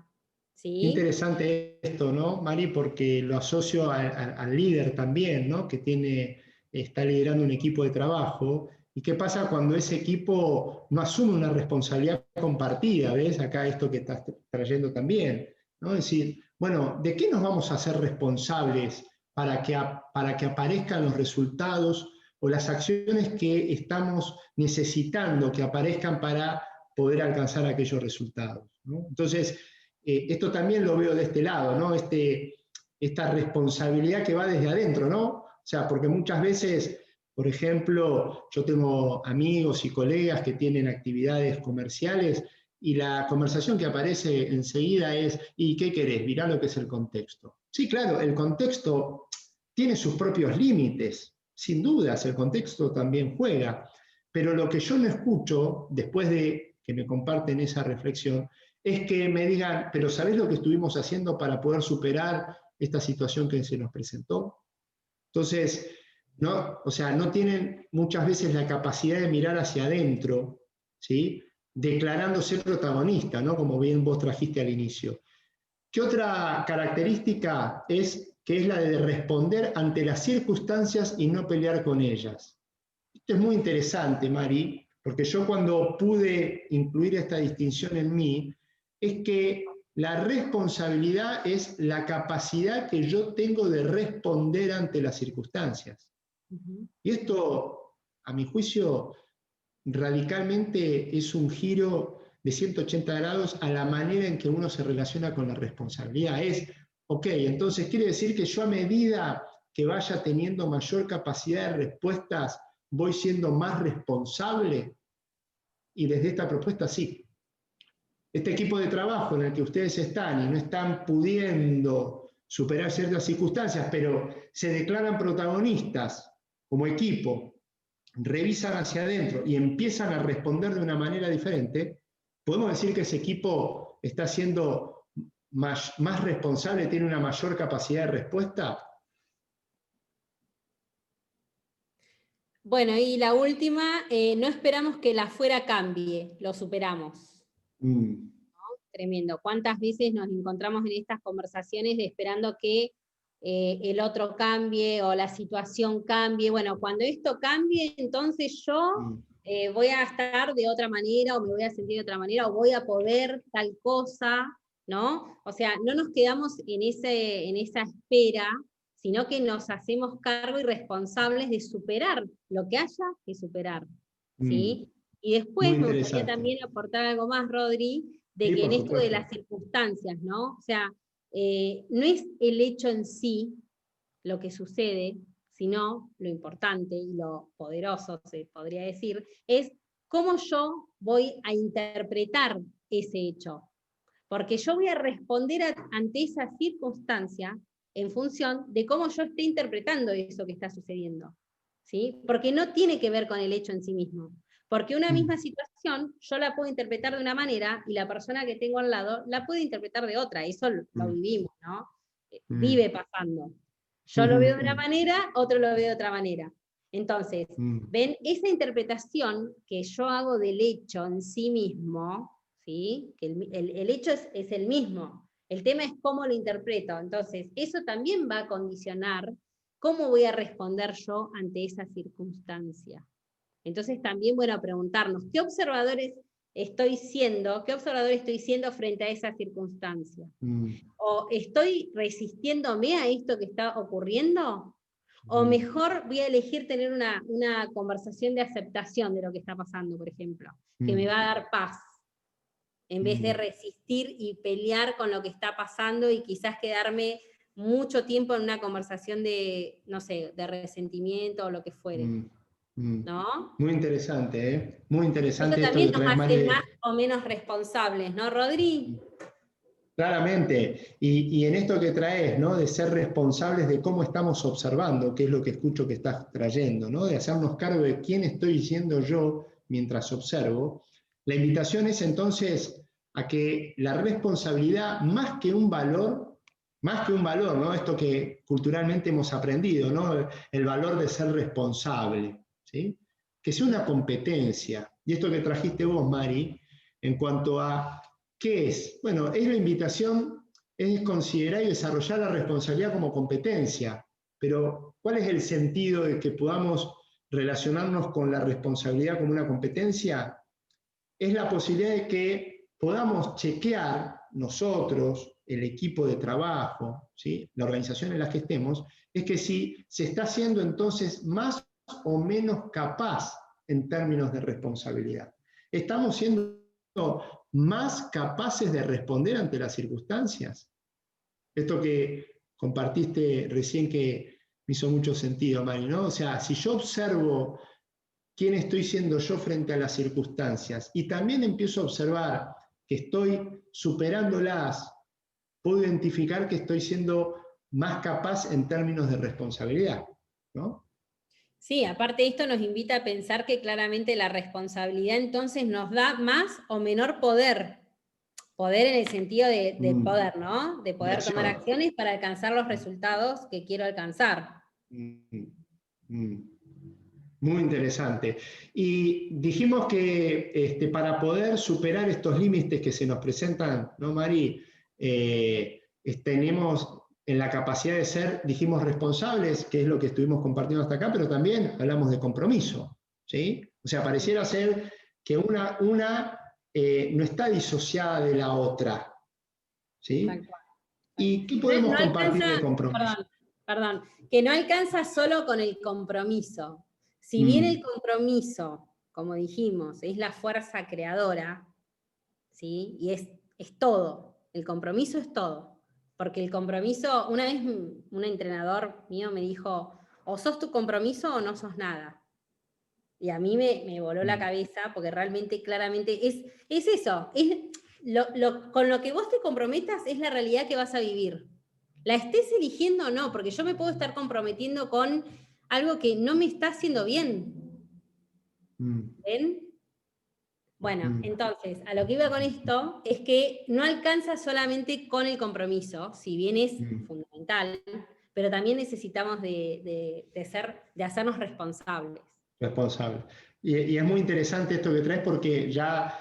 ¿sí? Interesante esto, ¿no, Mari? Porque lo asocio al líder también, ¿no? Que está liderando un equipo de trabajo. ¿Y qué pasa cuando ese equipo no asume una responsabilidad compartida? ¿Ves? Acá esto que estás trayendo también, ¿no? Es decir, bueno, ¿de qué nos vamos a hacer responsables para que aparezcan los resultados o las acciones que estamos necesitando que aparezcan para poder alcanzar aquellos resultados, ¿no? Entonces, esto también lo veo de este lado, ¿no? Esta responsabilidad que va desde adentro, ¿no? O sea, porque muchas veces, por ejemplo, yo tengo amigos y colegas que tienen actividades comerciales y la conversación que aparece enseguida es, ¿y qué querés? Mirá lo que es el contexto. Sí, claro, el contexto tiene sus propios límites, sin dudas, el contexto también juega, pero lo que yo no escucho, después de que me comparten esa reflexión, es que me digan, pero ¿sabés lo que estuvimos haciendo para poder superar esta situación que se nos presentó? Entonces, ¿no? O sea, no tienen muchas veces la capacidad de mirar hacia adentro, ¿sí? Declarándose protagonista, ¿no? Como bien vos trajiste al inicio. ¿Qué otra característica es que es la de responder ante las circunstancias y no pelear con ellas? Esto es muy interesante, Mari, porque yo cuando pude incluir esta distinción en mí, es que la responsabilidad es la capacidad que yo tengo de responder ante las circunstancias. Y esto, a mi juicio, radicalmente es un giro de 180 grados a la manera en que uno se relaciona con la responsabilidad. Es, ok, entonces quiere decir que yo a medida que vaya teniendo mayor capacidad de respuestas, voy siendo más responsable. Y desde esta propuesta sí. Este equipo de trabajo en el que ustedes están y no están pudiendo superar ciertas circunstancias, pero se declaran protagonistas como equipo, revisan hacia adentro y empiezan a responder de una manera diferente, podemos decir que ese equipo está siendo más responsable, tiene una mayor capacidad de respuesta. Bueno, y la última, no esperamos que la afuera cambie, lo superamos. ¿No? Tremendo. ¿Cuántas veces nos encontramos en estas conversaciones esperando que el otro cambie o la situación cambie? Bueno, cuando esto cambie, entonces yo voy a estar de otra manera o me voy a sentir de otra manera o voy a poder tal cosa, ¿no? O sea, no nos quedamos en esa espera, sino que nos hacemos cargo y responsables de superar lo que haya que superar, ¿sí? Y después me gustaría también aportar algo más, Rodri, de sí, que en esto supuesto. de las circunstancias, ¿no? O sea, no es el hecho en sí lo que sucede, sino lo importante y lo poderoso, se podría decir, es cómo yo voy a interpretar ese hecho. Porque yo voy a responder ante esa circunstancia en función de cómo yo esté interpretando eso que está sucediendo, ¿sí? Porque no tiene que ver con el hecho en sí mismo. Porque una misma situación yo la puedo interpretar de una manera y la persona que tengo al lado la puede interpretar de otra. Eso lo vivimos, ¿no? Vive pasando. Yo lo veo de una manera, otro lo ve de otra manera. Entonces, ven, esa interpretación que yo hago del hecho en sí mismo, ¿sí? Que el hecho es el mismo. El tema es cómo lo interpreto. Entonces, eso también va a condicionar cómo voy a responder yo ante esa circunstancia. Entonces, también, bueno, preguntarnos, ¿qué observador estoy siendo frente a esa circunstancia? ¿O estoy resistiéndome a esto que está ocurriendo? ¿O mejor voy a elegir tener una conversación de aceptación de lo que está pasando, por ejemplo, que me va a dar paz, en vez de resistir y pelear con lo que está pasando y quizás quedarme mucho tiempo en una conversación de, no sé, de resentimiento o lo que fuere? ¿No? Muy interesante, ¿eh? Muy interesante Eso esto también que nos traes, hace Mari. más o menos responsables, ¿no, Rodri? Claramente, y en esto que traes, ¿no? De ser responsables de cómo estamos observando, que es lo que escucho que estás trayendo, ¿no? De hacernos cargo de quién estoy siendo yo mientras observo. La invitación es entonces a que la responsabilidad, más que un valor, ¿no? Esto que culturalmente hemos aprendido, ¿no? El valor de ser responsable, ¿sí? Que sea una competencia. Y esto que trajiste vos, Mari, en cuanto a ¿qué es? Bueno, es la invitación, es considerar y desarrollar la responsabilidad como competencia, pero ¿cuál es el sentido de que podamos relacionarnos con la responsabilidad como una competencia? Es la posibilidad de que podamos chequear nosotros, el equipo de trabajo, ¿sí? La organización en la que estemos, es que si se está haciendo entonces más o menos capaz en términos de responsabilidad. Estamos siendo más capaces de responder ante las circunstancias. Esto que compartiste recién que me hizo mucho sentido, Mari, ¿no? O sea, si yo observo quién estoy siendo yo frente a las circunstancias y también empiezo a observar que estoy superándolas, puedo identificar que estoy siendo más capaz en términos de responsabilidad, ¿no? Sí, aparte esto nos invita a pensar que claramente la responsabilidad entonces nos da más o menor poder. Poder en el sentido de poder, ¿no? De poder tomar acciones para alcanzar los resultados que quiero alcanzar. Muy interesante. Y dijimos que para poder superar estos límites que se nos presentan, ¿no, Mari? Tenemos en la capacidad de ser, dijimos, responsables, que es lo que estuvimos compartiendo hasta acá, pero también hablamos de compromiso, ¿sí? O sea, pareciera ser que una no está disociada de la otra, ¿sí? ¿Y qué podemos compartir de compromiso? Perdón, que no alcanza solo con el compromiso. Si bien el compromiso, como dijimos, es la fuerza creadora, ¿sí? Y es todo, el compromiso es todo. Porque el compromiso, una vez un entrenador mío me dijo, o sos tu compromiso o no sos nada. Y a mí me voló la cabeza, porque realmente, claramente, es eso, con lo que vos te comprometas es la realidad que vas a vivir. La estés eligiendo o no, porque yo me puedo estar comprometiendo con algo que no me está haciendo bien. ¿Ven? Bueno, entonces, a lo que iba con esto es que no alcanza solamente con el compromiso, si bien es fundamental, pero también necesitamos de hacernos responsables. Responsable. Y es muy interesante esto que traes porque ya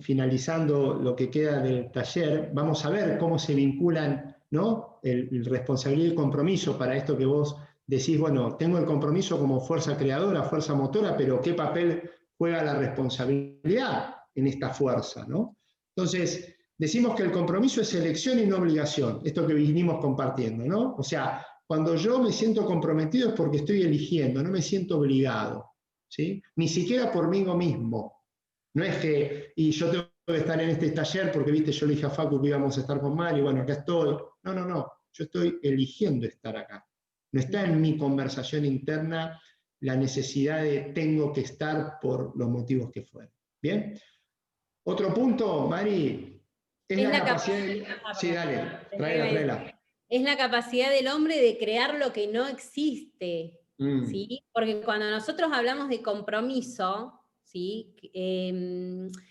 finalizando lo que queda del taller, vamos a ver cómo se vinculan, ¿no? el responsabilidad y el compromiso para esto que vos decís, bueno, tengo el compromiso como fuerza creadora, fuerza motora, pero ¿qué papel juega la responsabilidad en esta fuerza, ¿no? Entonces, decimos que el compromiso es elección y no obligación, esto que vinimos compartiendo, ¿no? O sea, cuando yo me siento comprometido es porque estoy eligiendo, no me siento obligado, ¿sí? Ni siquiera por mí mismo. No es que, y yo tengo que estar en este taller porque, viste, yo le dije a Facu que íbamos a estar con Mari, bueno, acá estoy. No, yo estoy eligiendo estar acá. No está en mi conversación interna la necesidad de tengo que estar por los motivos que fueran. ¿Bien? Otro punto, Mari, es la capacidad. Sí, dale, tráela. Es la capacidad del hombre de crear lo que no existe, ¿sí? Porque cuando nosotros hablamos de compromiso, ¿sí?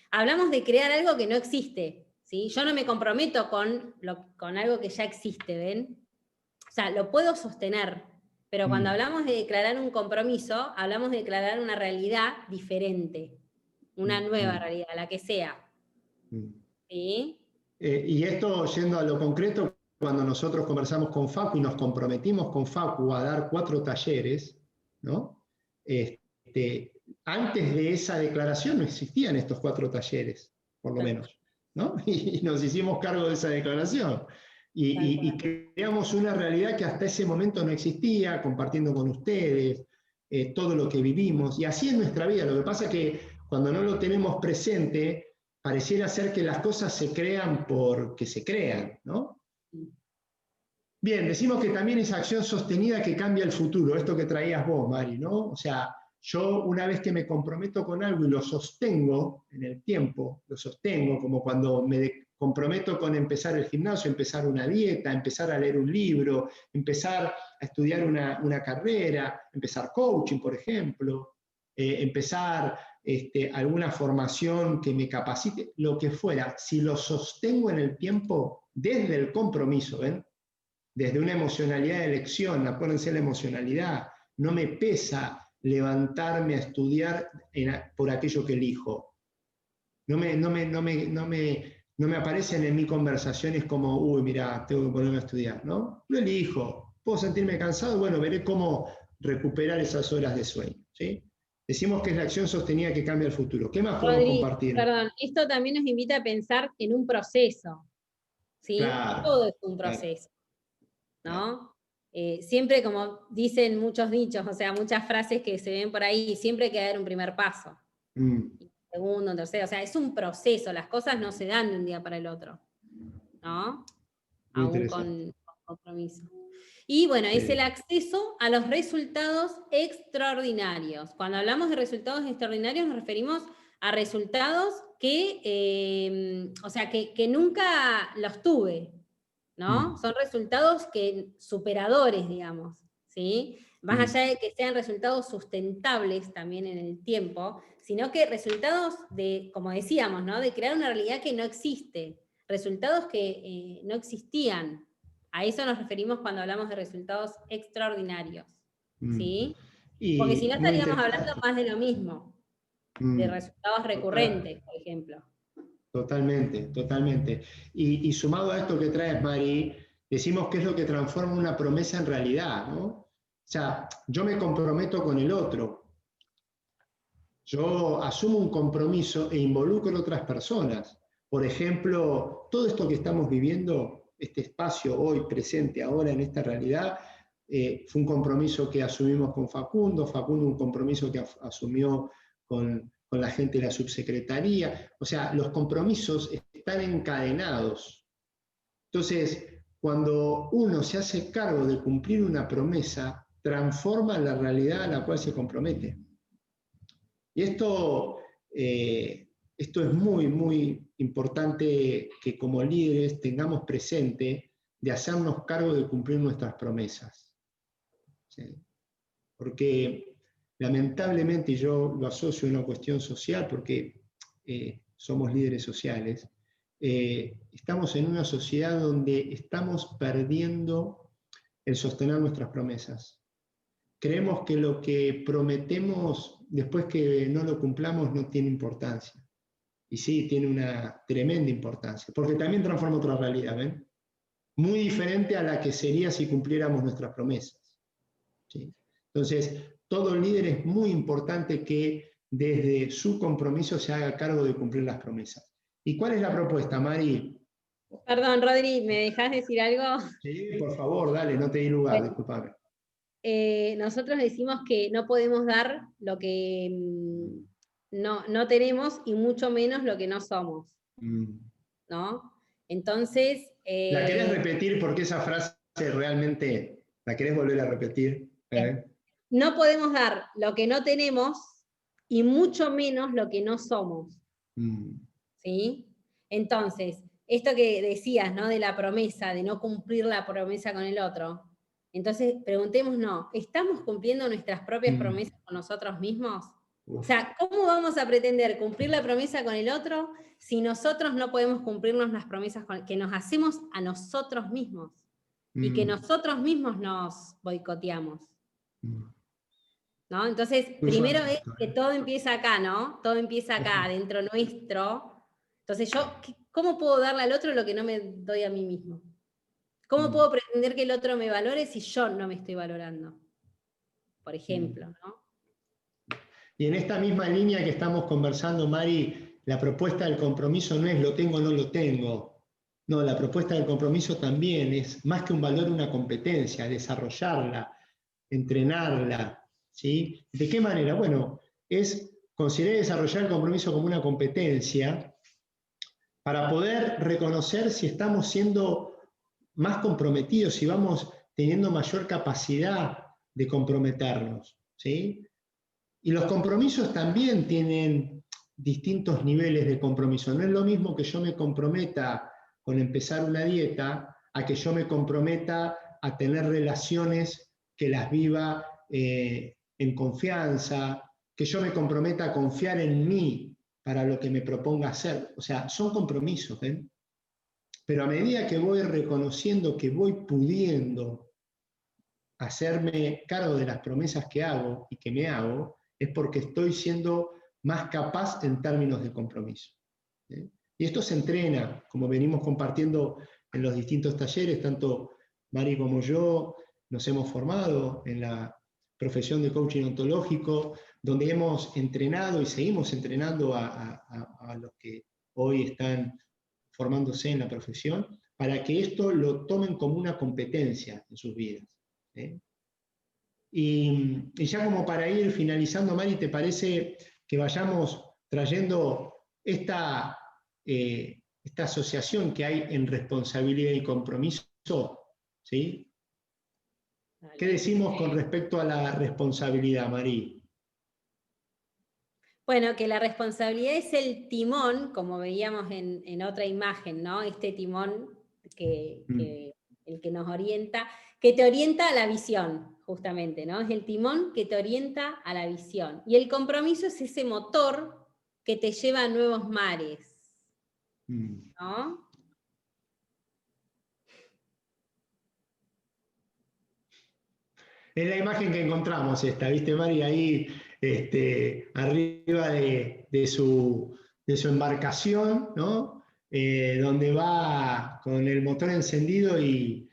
Hablamos de crear algo que no existe, ¿sí? Yo no me comprometo con algo que ya existe, ¿ven? O sea, lo puedo sostener, pero cuando hablamos de declarar un compromiso, hablamos de declarar una realidad diferente, una nueva realidad, la que sea. ¿Sí? Y esto, yendo a lo concreto, cuando nosotros conversamos con Facu y nos comprometimos con Facu a dar 4 talleres, ¿no? Antes de esa declaración no existían estos 4 talleres, por lo menos, ¿no? Y nos hicimos cargo de esa declaración. Y creamos una realidad que hasta ese momento no existía, compartiendo con ustedes todo lo que vivimos, y así es nuestra vida. Lo que pasa es que cuando no lo tenemos presente, pareciera ser que las cosas se crean porque se crean, ¿no? Bien, decimos que también es acción sostenida que cambia el futuro, esto que traías vos, Mari, ¿no? O sea, yo una vez que me comprometo con algo y lo sostengo en el tiempo, lo sostengo como cuando me comprometo con empezar el gimnasio, empezar una dieta, empezar a leer un libro, empezar a estudiar una carrera, empezar coaching, por ejemplo, empezar alguna formación que me capacite, lo que fuera, si lo sostengo en el tiempo desde el compromiso, ¿ven? Desde una emocionalidad de elección, acuérdense la emocionalidad, no me pesa levantarme a estudiar por aquello que elijo. No me aparecen en mi conversaciones como, uy, mira, tengo que ponerme a estudiar, ¿no? Lo elijo. ¿Puedo sentirme cansado? Bueno, veré cómo recuperar esas horas de sueño, ¿sí? Decimos que es la acción sostenida que cambia el futuro. ¿Qué más podemos compartir? Perdón, esto también nos invita a pensar en un proceso. ¿sí? Claro, Todo es un claro, proceso, claro. ¿no? Siempre, como dicen muchos dichos, o sea, muchas frases que se ven por ahí, siempre hay que dar un primer paso, Mm, segundo, un tercero, o sea, es un proceso, las cosas no se dan de un día para el otro, ¿no? muy Aún interesante. con compromiso. Y bueno, es el Sí. acceso a los resultados extraordinarios. Cuando hablamos de resultados extraordinarios nos referimos a resultados que, o sea, que nunca los tuve, ¿no? Mm, Son resultados superadores, digamos, ¿sí? Más mm, allá de que sean resultados sustentables también en el tiempo, sino que resultados de, como decíamos, ¿no? De crear una realidad que no existe, resultados que no existían. A eso nos referimos cuando hablamos de resultados extraordinarios, mm. ¿sí? Porque si no Y muy estaríamos hablando interesante. más de lo mismo, de Mm, resultados total. recurrentes, por ejemplo. Totalmente, totalmente. Y sumado a esto que traes, Mari, decimos que es lo que transforma una promesa en realidad, ¿no? O sea, yo me comprometo con el otro, yo asumo un compromiso e involucro a otras personas. Por ejemplo, todo esto que estamos viviendo, este espacio hoy presente, ahora en esta realidad, fue un compromiso que asumimos con Facundo, Facundo un compromiso que asumió con la gente de la subsecretaría. O sea, los compromisos están encadenados. Entonces, cuando uno se hace cargo de cumplir una promesa, transforma la realidad a la cual se compromete. Y esto es muy, muy importante que como líderes tengamos presente de hacernos cargo de cumplir nuestras promesas. ¿Sí? Porque lamentablemente, y yo lo asocio a una cuestión social porque somos líderes sociales, estamos en una sociedad donde estamos perdiendo el sostener nuestras promesas. Creemos que lo que prometemos después que no lo cumplamos no tiene importancia. Y sí, tiene una tremenda importancia, porque también transforma otra realidad, ¿ven? Muy diferente a la que sería si cumpliéramos nuestras promesas. ¿Sí? Entonces, todo líder es muy importante que desde su compromiso se haga cargo de cumplir las promesas. ¿Y cuál es la propuesta, Mari? Perdón, Rodri, ¿me dejás decir algo? Sí, por favor, dale, no te di lugar, Bueno, discúlpame. nosotros decimos que no podemos dar lo que no tenemos y mucho menos lo que no somos, Mm. ¿no? Entonces, ¿La querés repetir porque esa frase realmente, la querés volver a repetir? no podemos dar lo que no tenemos y mucho menos lo que no somos, Mm. ¿sí? Entonces, esto que decías, ¿no? De la promesa, de no cumplir la promesa con el otro. Entonces, preguntémonos, ¿estamos cumpliendo nuestras propias Mm. promesas con nosotros mismos? O Uf. sea, ¿cómo vamos a pretender cumplir la promesa con el otro si nosotros no podemos cumplirnos las promesas que nos hacemos a nosotros mismos? Y que Mm. nosotros mismos nos boicoteamos, Mm. ¿no? Entonces, Muy primero fuerte es esto, que todo empieza acá, ¿no? Todo empieza acá, Ojo. dentro nuestro. Entonces, ¿cómo puedo darle al otro lo que no me doy a mí mismo? ¿Cómo Mm. puedo pretender que el otro me valore si yo no me estoy valorando? Por Mm. ejemplo, ¿no? Y en esta misma línea que estamos conversando, Mari, la propuesta del compromiso no es lo tengo o no lo tengo. No, la propuesta del compromiso también es más que un valor, una competencia, desarrollarla, entrenarla. ¿Sí? ¿De qué manera? Bueno, es considerar y desarrollar el compromiso como una competencia para poder reconocer si estamos siendo más comprometidos, si vamos teniendo mayor capacidad de comprometernos. ¿Sí? Y los compromisos también tienen distintos niveles de compromiso. No es lo mismo que yo me comprometa con empezar una dieta a que yo me comprometa a tener relaciones que las viva en confianza, que yo me comprometa a confiar en mí para lo que me proponga hacer. O sea, son compromisos, ¿ven? Pero a medida que voy reconociendo que voy pudiendo hacerme cargo de las promesas que hago y que me hago, es porque estoy siendo más capaz en términos de compromiso. ¿Sí? Y esto se entrena, como venimos compartiendo en los distintos talleres, tanto Mari como yo nos hemos formado en la profesión de coaching ontológico, donde hemos entrenado y seguimos entrenando a los que hoy están formándose en la profesión, para que esto lo tomen como una competencia en sus vidas. ¿Sí? Y ya como para ir finalizando, Mari, ¿te parece que vayamos trayendo esta asociación que hay en responsabilidad y compromiso? ¿Sí? ¿Qué decimos con respecto a la responsabilidad, Mari? Bueno, que la responsabilidad es el timón, como veíamos en otra imagen, ¿no? Este timón el que nos orienta, que te orienta a la visión, justamente, ¿no? Es el timón que te orienta a la visión. Y el compromiso es ese motor que te lleva a nuevos mares, ¿no? Es la imagen que encontramos esta, ¿viste, Mari? Ahí arriba de su embarcación, ¿no? Donde va con el motor encendido y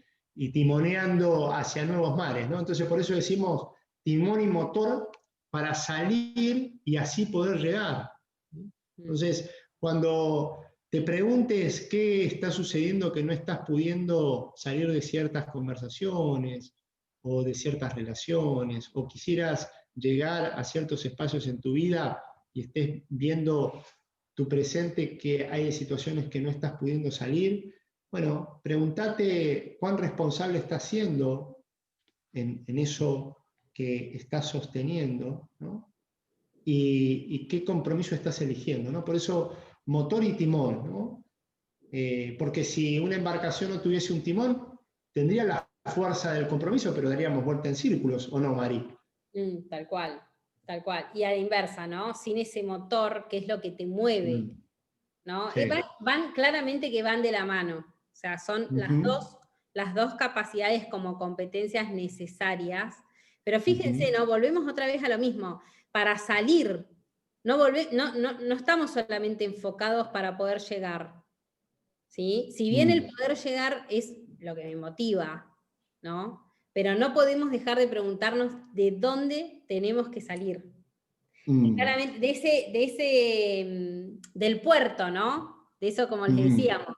timoneando hacia nuevos mares, ¿no? Entonces por eso decimos timón y motor para salir y así poder llegar. Entonces, cuando te preguntes qué está sucediendo que no estás pudiendo salir de ciertas conversaciones, o de ciertas relaciones, o quisieras llegar a ciertos espacios en tu vida y estés viendo tu presente que hay situaciones que no estás pudiendo salir, bueno, pregúntate cuán responsable estás siendo en eso que estás sosteniendo, ¿no? Y qué compromiso estás eligiendo, ¿no? Por eso, motor y timón, ¿no? Porque si una embarcación no tuviese un timón, tendría la fuerza del compromiso, pero daríamos vuelta en círculos, ¿o no, Mari? Tal cual, tal cual. Y a la inversa, ¿no? Sin ese motor, que es lo que te mueve, ¿no? Sí. Claramente que van de la mano. O sea, son las dos capacidades como competencias necesarias. Pero fíjense, ¿no? Volvemos otra vez a lo mismo. Para salir, no estamos solamente enfocados para poder llegar. ¿Sí? Si bien el poder llegar es lo que me motiva, ¿no? Pero no podemos dejar de preguntarnos de dónde tenemos que salir. Claramente, del puerto, ¿no? De eso, como les decíamos,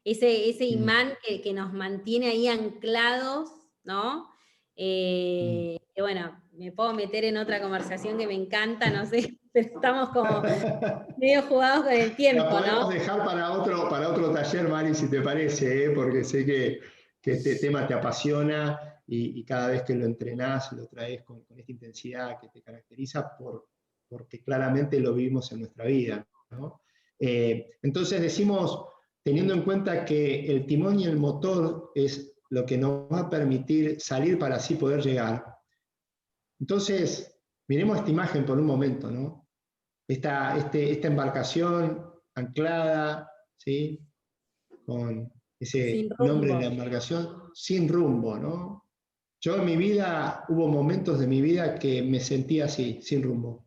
ese imán que nos mantiene ahí anclados, ¿no? Que bueno, me puedo meter en otra conversación que me encanta, no sé, pero estamos como medio jugados con el tiempo, La podemos ¿no? dejar para otro taller, Mari, si te parece, porque sé que este tema te apasiona y cada vez que lo entrenás, lo traes con esta intensidad que te caracteriza porque claramente lo vivimos en nuestra vida, ¿no? Entonces decimos, teniendo en cuenta que el timón y el motor es lo que nos va a permitir salir para así poder llegar. Entonces, miremos esta imagen por un momento, ¿no? Esta embarcación anclada, ¿sí? Con ese nombre de la embarcación, sin rumbo, ¿no? Yo en mi vida, hubo momentos de mi vida que me sentía así, sin rumbo.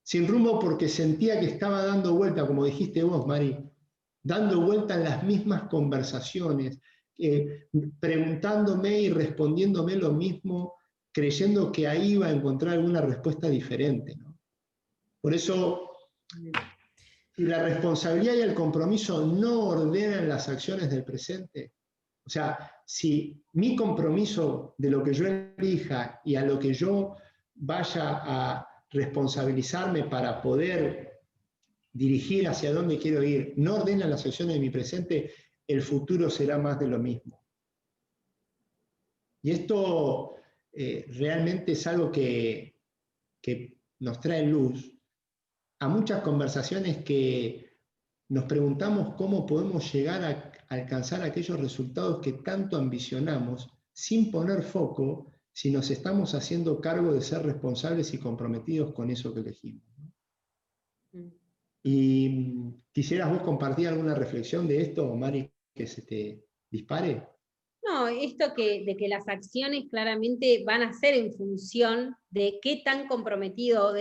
Sin rumbo porque sentía que estaba dando vuelta, como dijiste vos, Mari, dando vuelta en las mismas conversaciones, preguntándome y respondiéndome lo mismo, creyendo que ahí iba a encontrar alguna respuesta diferente, ¿no? Por eso, si la responsabilidad y el compromiso no ordenan las acciones del presente, o sea, si mi compromiso de lo que yo elija y a lo que yo vaya a responsabilizarme para poder dirigir hacia dónde quiero ir, no ordena las acciones de mi presente, el futuro será más de lo mismo. Y esto realmente es algo que nos trae luz a muchas conversaciones que nos preguntamos cómo podemos llegar a alcanzar aquellos resultados que tanto ambicionamos sin poner foco si nos estamos haciendo cargo de ser responsables y comprometidos con eso que elegimos. Y ¿quisieras vos compartir alguna reflexión de esto, Mari, que se te dispare? No, esto de que las acciones claramente van a ser en función de qué tan comprometido,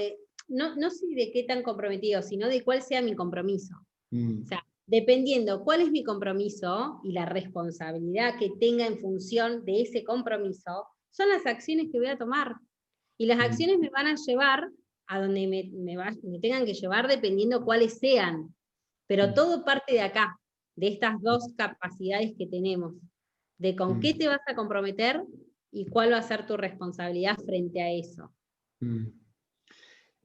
no sé de qué tan comprometido, sino de cuál sea mi compromiso. O sea, dependiendo cuál es mi compromiso y la responsabilidad que tenga en función de ese compromiso, son las acciones que voy a tomar. Y las acciones me van a llevar a donde me tengan que llevar dependiendo cuáles sean. Pero todo parte de acá, de estas dos capacidades que tenemos, de con qué te vas a comprometer y cuál va a ser tu responsabilidad frente a eso.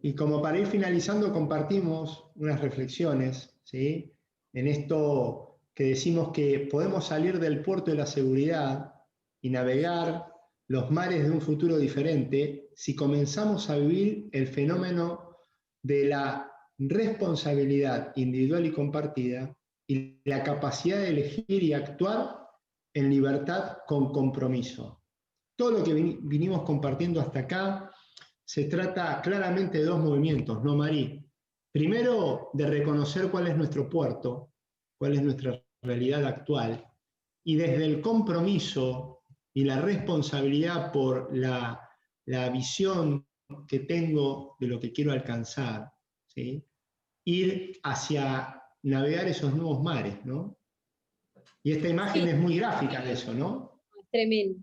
Y como para ir finalizando, compartimos unas reflexiones, ¿sí? En esto que decimos que podemos salir del puerto de la seguridad y navegar los mares de un futuro diferente si comenzamos a vivir el fenómeno de la responsabilidad individual y compartida y la capacidad de elegir y actuar en libertad con compromiso. Todo lo que vinimos compartiendo hasta acá se trata claramente de dos movimientos, ¿no, Mari? Primero, de reconocer cuál es nuestro puerto, cuál es nuestra realidad actual, y desde el compromiso y la responsabilidad por la visión que tengo de lo que quiero alcanzar, ¿sí? Ir hacia navegar esos nuevos mares, ¿no? Y esta imagen Sí, es muy gráfica de eso, ¿no? tremendo.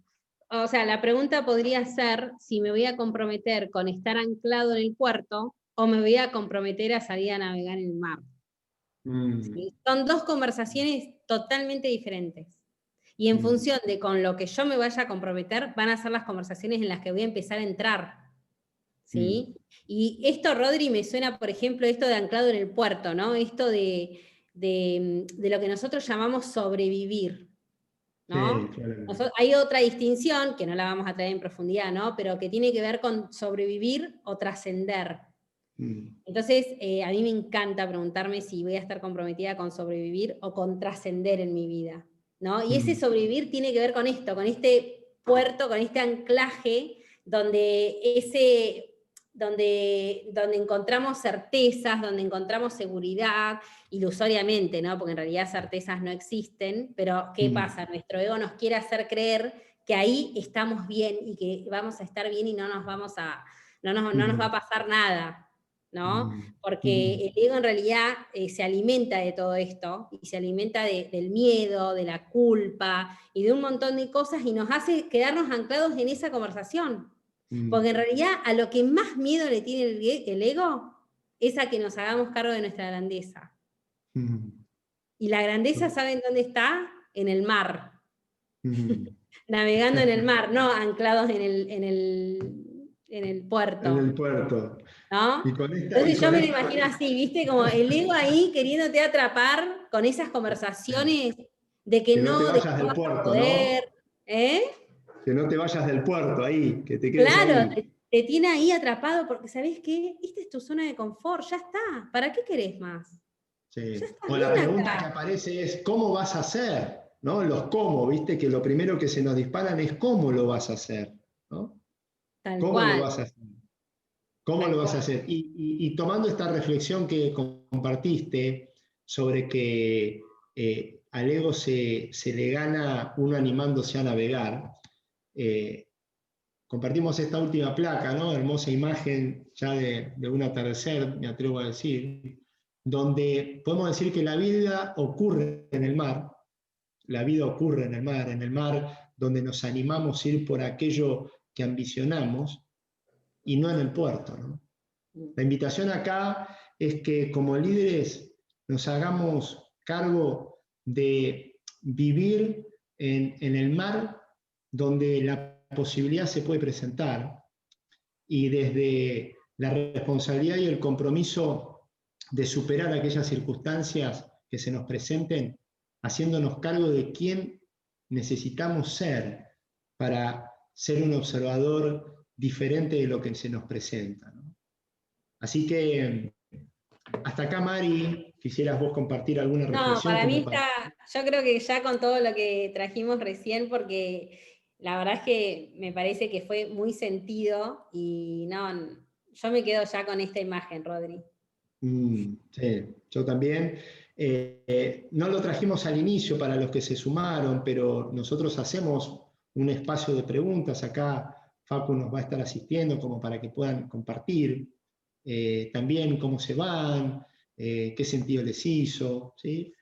O sea, la pregunta podría ser si me voy a comprometer con estar anclado en el puerto o me voy a comprometer a salir a navegar en el mar. ¿Sí? Son dos conversaciones totalmente diferentes. Y en función de con lo que yo me vaya a comprometer, van a ser las conversaciones en las que voy a empezar a entrar. ¿Sí? Y esto, Rodri, me suena, por ejemplo, esto de anclado en el puerto, ¿no? Esto de lo que nosotros llamamos sobrevivir, ¿no? Sí, claro. Hay otra distinción, que no la vamos a traer en profundidad, ¿no? Pero que tiene que ver con sobrevivir o trascender. Entonces, a mí me encanta preguntarme si voy a estar comprometida con sobrevivir o con trascender en mi vida, ¿no? Y ese sobrevivir tiene que ver con esto, con este puerto, con este anclaje, donde encontramos certezas, donde encontramos seguridad, ilusoriamente, ¿no? Porque en realidad certezas no existen, pero ¿qué pasa? Nuestro ego nos quiere hacer creer que ahí estamos bien y que vamos a estar bien y no nos va a pasar nada, ¿no? Porque el ego en realidad se alimenta de todo esto, y se alimenta del miedo, de la culpa, y de un montón de cosas, y nos hace quedarnos anclados en esa conversación. Porque en realidad a lo que más miedo le tiene el ego es a que nos hagamos cargo de nuestra grandeza. Y la grandeza, ¿saben dónde está? En el mar. Navegando en el mar, no anclados en el puerto. En el puerto. ¿No? Entonces yo me lo imagino así, ¿viste? Como el ego ahí queriéndote atrapar con esas conversaciones de que no te vayas del puerto, poder, ¿no? ¿eh? Que no te vayas del puerto ahí, que te quedes Claro, ahí. te tiene ahí atrapado porque, ¿sabés qué? Esta es tu zona de confort, ya está. ¿Para qué querés más? Sí. Ya está O bien la pregunta acá. que aparece es, ¿cómo vas a hacer? ¿No? Los cómo, ¿viste? Que lo primero que se nos disparan es cómo lo vas a hacer, ¿no? Tal ¿Cómo cual. lo vas a hacer? ¿Cómo lo vas a hacer? Y tomando esta reflexión que compartiste sobre que al ego se le gana uno animándose a navegar, compartimos esta última placa, ¿no? Hermosa imagen ya de un atardecer, me atrevo a decir, donde podemos decir que la vida ocurre en el mar, la vida ocurre en el mar donde nos animamos a ir por aquello que ambicionamos y no en el puerto, ¿no? La invitación acá es que como líderes nos hagamos cargo de vivir en el mar donde la posibilidad se puede presentar y desde la responsabilidad y el compromiso de superar aquellas circunstancias que se nos presenten, haciéndonos cargo de quién necesitamos ser para ser un observador diferente de lo que se nos presenta, ¿no? Así que hasta acá, Mari, quisieras vos compartir alguna reflexión. No, para mí yo creo que ya con todo lo que trajimos recién, porque la verdad es que me parece que fue muy sentido y no, yo me quedo ya con esta imagen, Rodri. Sí, yo también. No lo trajimos al inicio para los que se sumaron, pero nosotros hacemos un espacio de preguntas. Acá Facu nos va a estar asistiendo como para que puedan compartir también cómo se van, qué sentido les hizo, ¿sí?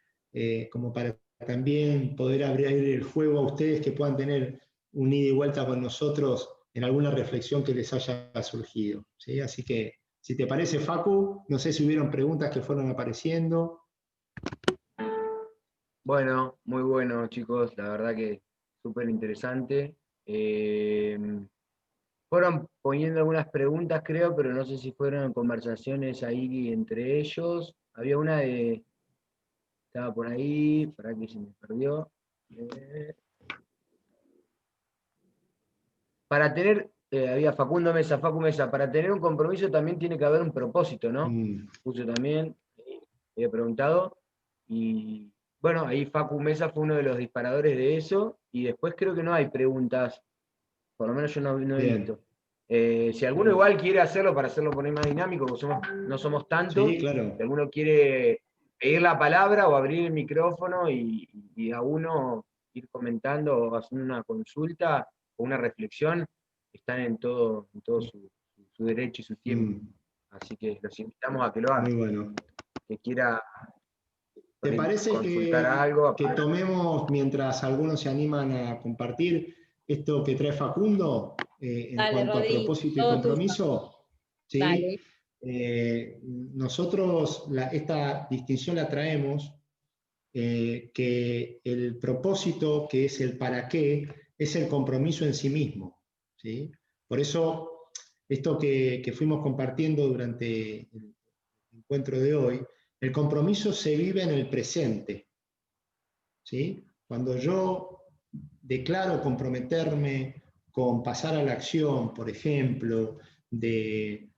Como para también poder abrir el juego a ustedes que puedan tener un ida y vuelta con nosotros en alguna reflexión que les haya surgido, ¿sí? Así que si te parece, Facu, no sé si hubieron preguntas que fueron apareciendo. Bueno, muy bueno, chicos, la verdad que súper interesante. Fueron poniendo algunas preguntas, creo, pero no sé si fueron conversaciones ahí entre ellos. Había una estaba por ahí, para que se me perdió. Para tener, había Facu Mesa, para tener un compromiso también tiene que haber un propósito, ¿no? Puso también, había preguntado, y bueno, ahí Facu Mesa fue uno de los disparadores de eso, y después creo que no hay preguntas, por lo menos yo no he Bien. visto. Si alguno igual quiere hacerlo para hacerlo poner más dinámico, porque no somos tantos, Sí, claro. si alguno quiere pedir la palabra o abrir el micrófono y a uno ir comentando o haciendo una consulta o una reflexión, están en todo su derecho y su tiempo. Mm, Así que los invitamos a que lo hagan. muy bueno. Que quiera por ¿Te ahí parece consultar algo. que tomemos, mientras algunos se animan a compartir, esto que trae Facundo en Dale, cuanto a Rodri, propósito y todo tuyo. compromiso? ¿Sí? Dale. Nosotros esta distinción la traemos, que el propósito, que es el para qué, es el compromiso en sí mismo. ¿Sí? Por eso, esto que fuimos compartiendo durante el encuentro de hoy, el compromiso se vive en el presente. ¿Sí? Cuando yo declaro comprometerme con pasar a la acción, por ejemplo, de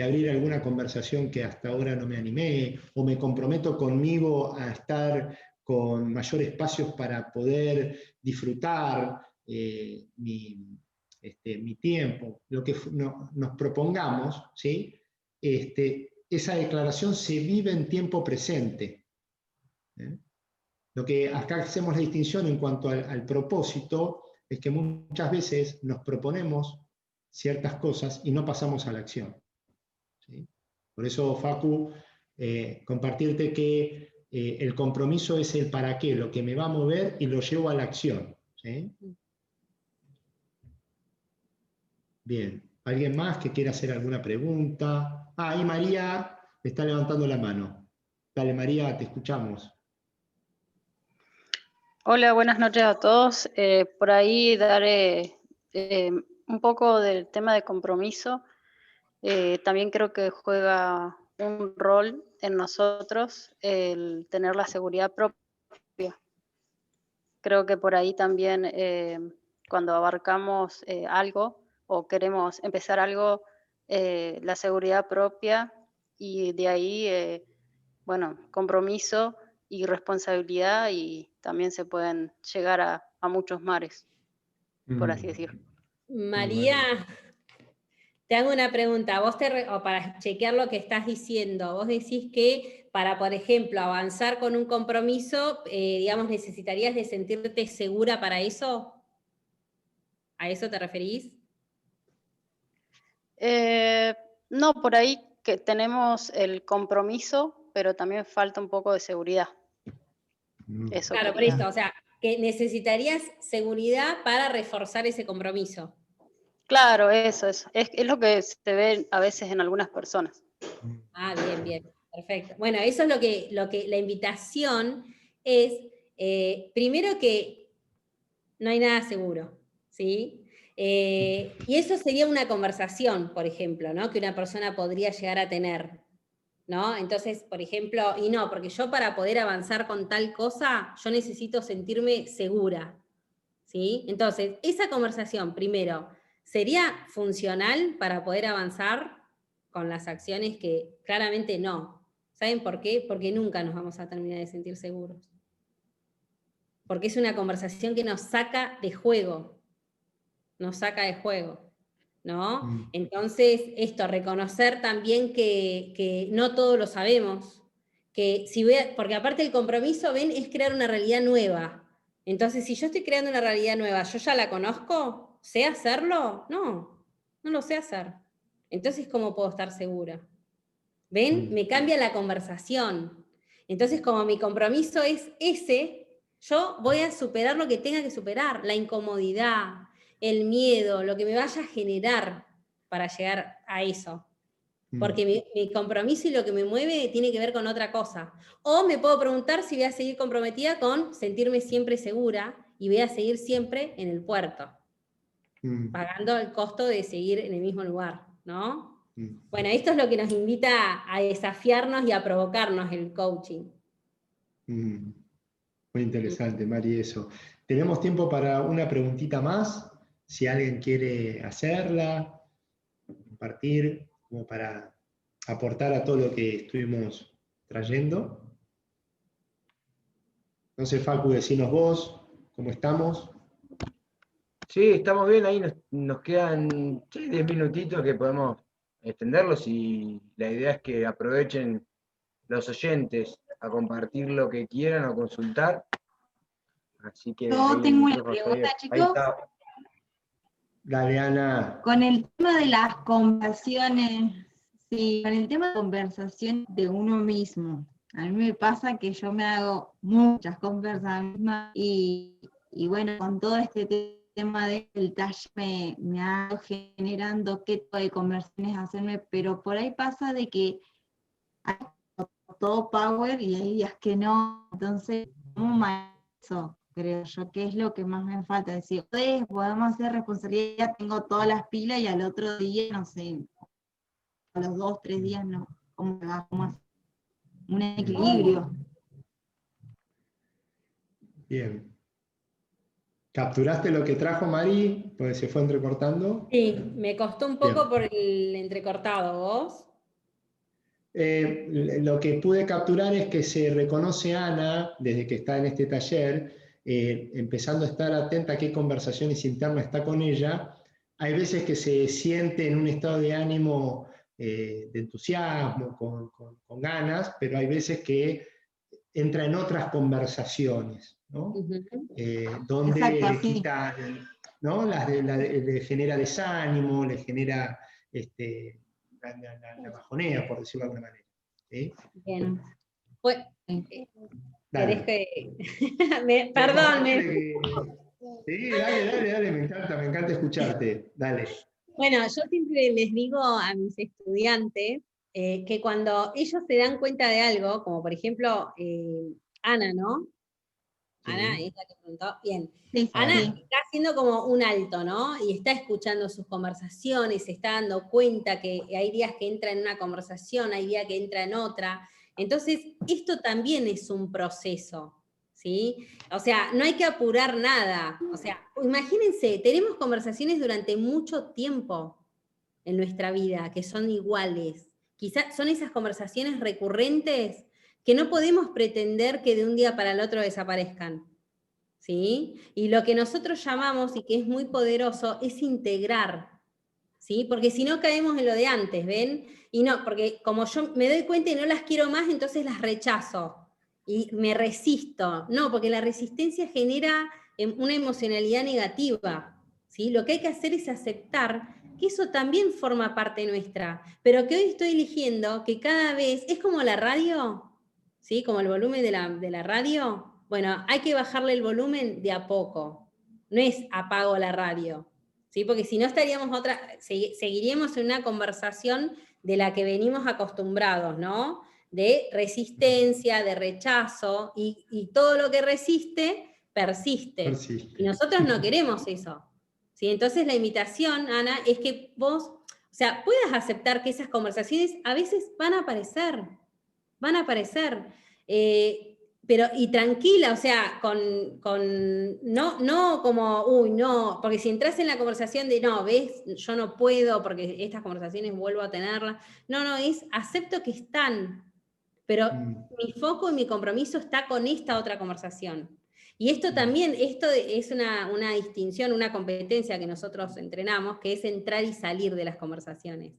abrir alguna conversación que hasta ahora no me animé, o me comprometo conmigo a estar con mayor espacios para poder disfrutar mi tiempo, lo que nos propongamos, ¿sí? Esa declaración se vive en tiempo presente. ¿Eh? Lo que acá hacemos la distinción en cuanto al propósito es que muchas veces nos proponemos ciertas cosas y no pasamos a la acción. ¿Sí? Por eso, Facu, compartirte que el compromiso es el para qué, lo que me va a mover y lo llevo a la acción. ¿Sí? Bien. ¿Alguien más que quiera hacer alguna pregunta? Ah, ahí María está levantando la mano. Dale, María, te escuchamos. Hola, buenas noches a todos. Por ahí daré un poco del tema de compromiso. También creo que juega un rol en nosotros el tener la seguridad propia. Creo que por ahí también cuando abarcamos algo o queremos empezar algo, la seguridad propia y de ahí, bueno, compromiso y responsabilidad y también se pueden llegar a muchos mares, por así decirlo. María, te hago una pregunta, o para chequear lo que estás diciendo, vos decís que para, por ejemplo, avanzar con un compromiso, digamos, necesitarías de sentirte segura para eso. ¿A eso te referís? No, por ahí que tenemos el compromiso, pero también falta un poco de seguridad. Eso Claro, por quería. eso, o sea, que necesitarías seguridad para reforzar ese compromiso. Claro, eso. Es lo que se ve a veces en algunas personas. Ah, bien, bien, perfecto. Bueno, eso es lo que la invitación es, primero que no hay nada seguro, ¿sí? Y eso sería una conversación, por ejemplo, ¿no? Que una persona podría llegar a tener, ¿no? Entonces, por ejemplo, y no, porque yo para poder avanzar con tal cosa, yo necesito sentirme segura, ¿sí? Entonces, esa conversación, primero, ¿sería funcional para poder avanzar con las acciones que claramente no? ¿Saben por qué? Porque nunca nos vamos a terminar de sentir seguros. Porque es una conversación que nos saca de juego, ¿no? Entonces, esto, reconocer también que no todo lo sabemos, porque aparte el compromiso, ven, es crear una realidad nueva. Entonces, si yo estoy creando una realidad nueva, ¿yo ya la conozco? ¿Sé hacerlo? No, no lo sé hacer. Entonces, ¿cómo puedo estar segura? ¿Ven? Me cambia la conversación. Entonces, como mi compromiso es ese, yo voy a superar lo que tenga que superar, la incomodidad, el miedo, lo que me vaya a generar para llegar a eso. Porque mi compromiso y lo que me mueve tiene que ver con otra cosa. O me puedo preguntar si voy a seguir comprometida con sentirme siempre segura y voy a seguir siempre en el puerto, pagando el costo de seguir en el mismo lugar, ¿no? Bueno, esto es lo que nos invita a desafiarnos y a provocarnos el coaching. Muy interesante, Mari, eso. Tenemos tiempo para una preguntita más, si alguien quiere hacerla, compartir, como para aportar a todo lo que estuvimos trayendo. No sé, Facu, decinos vos, ¿cómo estamos? Sí, estamos bien, ahí nos quedan 10 minutitos que podemos extenderlos y la idea es que aprovechen los oyentes a compartir lo que quieran o consultar. Así que Yo tengo una pregunta, chicos. Dale, Ana. Con el tema de las conversaciones, sí, con el tema de conversación de uno mismo. A mí me pasa que yo me hago muchas conversaciones y bueno, con todo este tema del taller me ha ido generando qué tipo de conversaciones hacerme, pero por ahí pasa de que hay todo power y hay días que no, entonces, ¿cómo manejo? Creo yo que es lo que más me falta, decir, podemos hacer responsabilidad, tengo todas las pilas y al otro día, no sé, a los 2, 3 días no, ¿cómo se va? ¿Cómo hacer? Un equilibrio. Bien. ¿Capturaste lo que trajo Mari? Pues se fue entrecortando. Sí, me costó un poco por el entrecortado, ¿vos? Lo que pude capturar es que se reconoce Ana, desde que está en este taller, empezando a estar atenta a qué conversaciones internas está con ella. Hay veces que se siente en un estado de ánimo de entusiasmo, con ganas, pero hay veces que entra en otras conversaciones, ¿no? Donde Exacto, le quita, ¿no? Le genera desánimo, le genera la bajonea, por decirlo de alguna manera. ¿Sí? Bien. Pues, Dale. Perdón. Sí, dale, me encanta escucharte. Dale. Bueno, yo siempre les digo a mis estudiantes que cuando ellos se dan cuenta de algo, como por ejemplo Ana, ¿no? Sí. Ana es la que preguntó. Bien. Sí, Ana está haciendo como un alto, ¿no? Y está escuchando sus conversaciones, se está dando cuenta que hay días que entra en una conversación, hay días que entra en otra. Entonces, esto también es un proceso, ¿sí? O sea, no hay que apurar nada. O sea, imagínense, tenemos conversaciones durante mucho tiempo en nuestra vida que son iguales. Quizás son esas conversaciones recurrentes que no podemos pretender que de un día para el otro desaparezcan, ¿sí? Y lo que nosotros llamamos, y que es muy poderoso, es integrar, ¿sí? Porque si no caemos en lo de antes, ¿ven? Y no, porque como yo me doy cuenta y no las quiero más, entonces las rechazo y me resisto. No, porque la resistencia genera una emocionalidad negativa, ¿sí? Lo que hay que hacer es aceptar que eso también forma parte nuestra, pero que hoy estoy eligiendo que cada vez, es como la radio, ¿sí? Como el volumen de la radio, bueno, hay que bajarle el volumen de a poco, no es apago la radio, ¿sí? Porque si no seguiríamos en una conversación de la que venimos acostumbrados, ¿no? De resistencia, de rechazo, y todo lo que resiste, persiste. Y nosotros no queremos eso, ¿sí? Entonces la invitación, Ana, es que vos, o sea, puedas aceptar que esas conversaciones a veces van a aparecer, pero y tranquila, o sea, no como, uy, no, porque si entras en la conversación de, no, ves, yo no puedo, porque estas conversaciones vuelvo a tenerlas, no, es, acepto que están, pero mi foco y mi compromiso está con esta otra conversación. Y esto también, esto es una distinción, una competencia que nosotros entrenamos, que es entrar y salir de las conversaciones,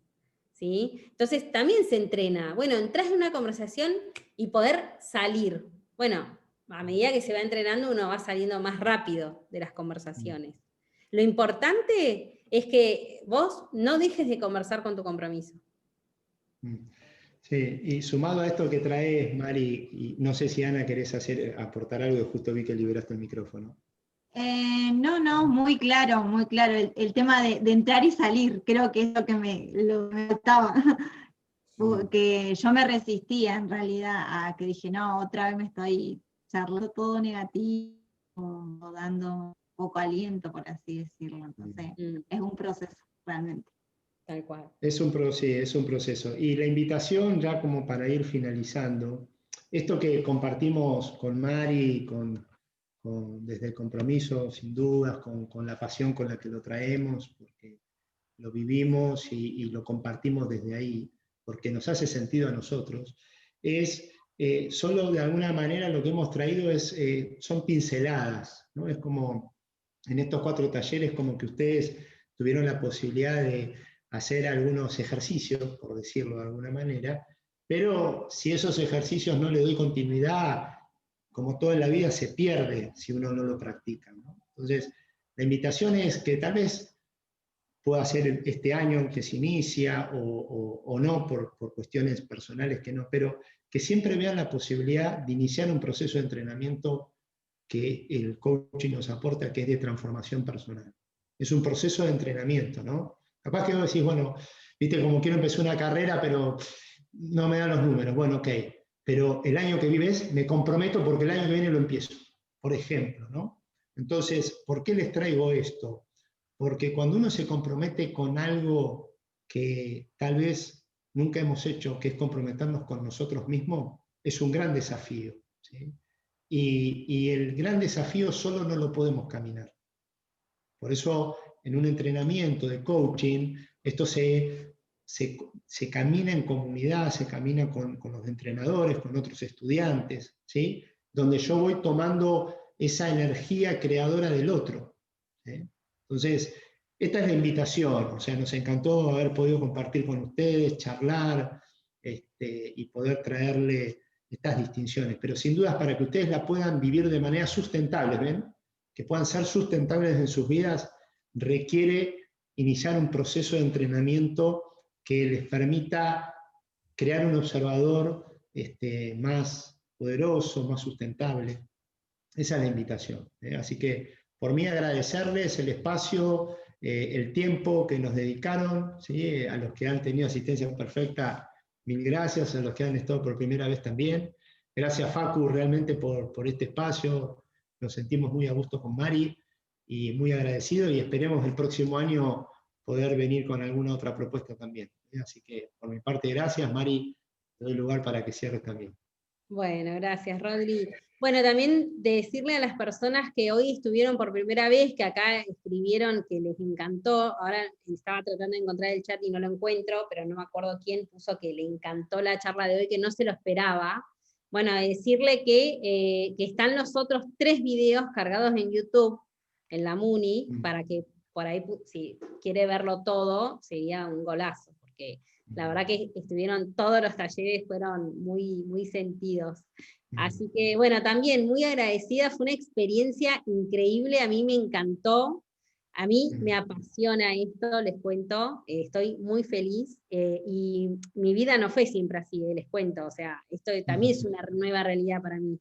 ¿sí? Entonces también se entrena, bueno, entras en una conversación y poder salir. Bueno, a medida que se va entrenando uno va saliendo más rápido de las conversaciones. Lo importante es que vos no dejes de conversar con tu compromiso. Sí, y sumado a esto que traes, Mari, y no sé si Ana querés aportar algo, justo vi que liberaste el micrófono. No, muy claro, el tema de entrar y salir, creo que es lo que me gustaba. porque yo me resistía en realidad a que dije, no, otra vez me estoy charlando todo negativo, o dando poco aliento, por así decirlo. Entonces, es un proceso realmente. Tal cual. Sí, es un proceso. Y la invitación, ya como para ir finalizando, esto que compartimos con Mari, desde el compromiso, sin dudas, con la pasión con la que lo traemos, porque lo vivimos y lo compartimos desde ahí, porque nos hace sentido a nosotros, solo de alguna manera lo que hemos traído son pinceladas, ¿no? Es como en estos 4 talleres, como que ustedes tuvieron la posibilidad de hacer algunos ejercicios, por decirlo de alguna manera, pero si esos ejercicios no le doy continuidad, como todo en la vida se pierde si uno no lo practica, ¿no? Entonces, la invitación es que tal vez pueda ser este año que se inicia o no, por cuestiones personales que no, pero que siempre vean la posibilidad de iniciar un proceso de entrenamiento que el coaching nos aporta, que es de transformación personal. Es un proceso de entrenamiento, ¿no? Capaz que vos decís, bueno, viste, como quiero empezar una carrera, pero no me dan los números. Bueno, ok, pero el año que vives me comprometo porque el año que viene lo empiezo, por ejemplo, ¿no? Entonces, ¿por qué les traigo esto? Porque cuando uno se compromete con algo que tal vez nunca hemos hecho, que es comprometernos con nosotros mismos, es un gran desafío, ¿sí? Y el gran desafío solo no lo podemos caminar. Por eso, en un entrenamiento de coaching, esto se camina en comunidad, se camina con los entrenadores, con otros estudiantes, ¿sí? Donde yo voy tomando esa energía creadora del otro, ¿sí? Entonces, esta es la invitación, o sea, nos encantó haber podido compartir con ustedes, charlar, y poder traerle estas distinciones, pero sin dudas para que ustedes la puedan vivir de manera sustentable, ¿ven? Que puedan ser sustentables en sus vidas, requiere iniciar un proceso de entrenamiento que les permita crear un observador más poderoso, más sustentable. Esa es la invitación, ¿eh? Así que por mí agradecerles el espacio, el tiempo que nos dedicaron, ¿sí? A los que han tenido asistencia perfecta, mil gracias, a los que han estado por primera vez también. Gracias Facu realmente por este espacio, nos sentimos muy a gusto con Mari y muy agradecidos y esperemos el próximo año poder venir con alguna otra propuesta también. Así que por mi parte gracias, Mari, te doy lugar para que cierres también. Bueno, gracias, Rodri. Bueno, también decirle a las personas que hoy estuvieron por primera vez, que acá escribieron que les encantó, ahora estaba tratando de encontrar el chat y no lo encuentro, pero no me acuerdo quién puso que le encantó la charla de hoy, que no se lo esperaba. Bueno, decirle que están los otros 3 videos cargados en YouTube, en la Muni, para que por ahí, si quiere verlo todo, sería un golazo, porque la verdad que estuvieron todos los talleres, fueron muy, muy sentidos. Así que, bueno, también muy agradecida, fue una experiencia increíble, a mí me encantó, a mí me apasiona esto, les cuento, estoy muy feliz, y mi vida no fue siempre así, les cuento, o sea, esto también es una nueva realidad para mí.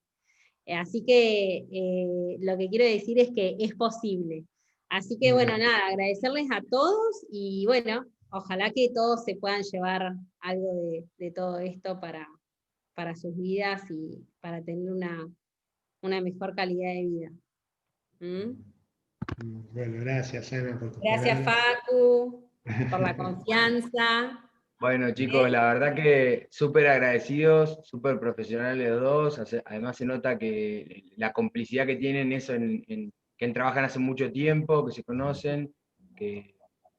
Así que lo que quiero decir es que es posible. Así que, bueno, nada, agradecerles a todos y, bueno, ojalá que todos se puedan llevar algo de todo esto para sus vidas y para tener una mejor calidad de vida. Bueno, gracias Ana por tu Gracias Facu, por la confianza. Bueno chicos, la verdad que súper agradecidos, súper profesionales los dos, además se nota que la complicidad que tienen eso que trabajan hace mucho tiempo, que se conocen, que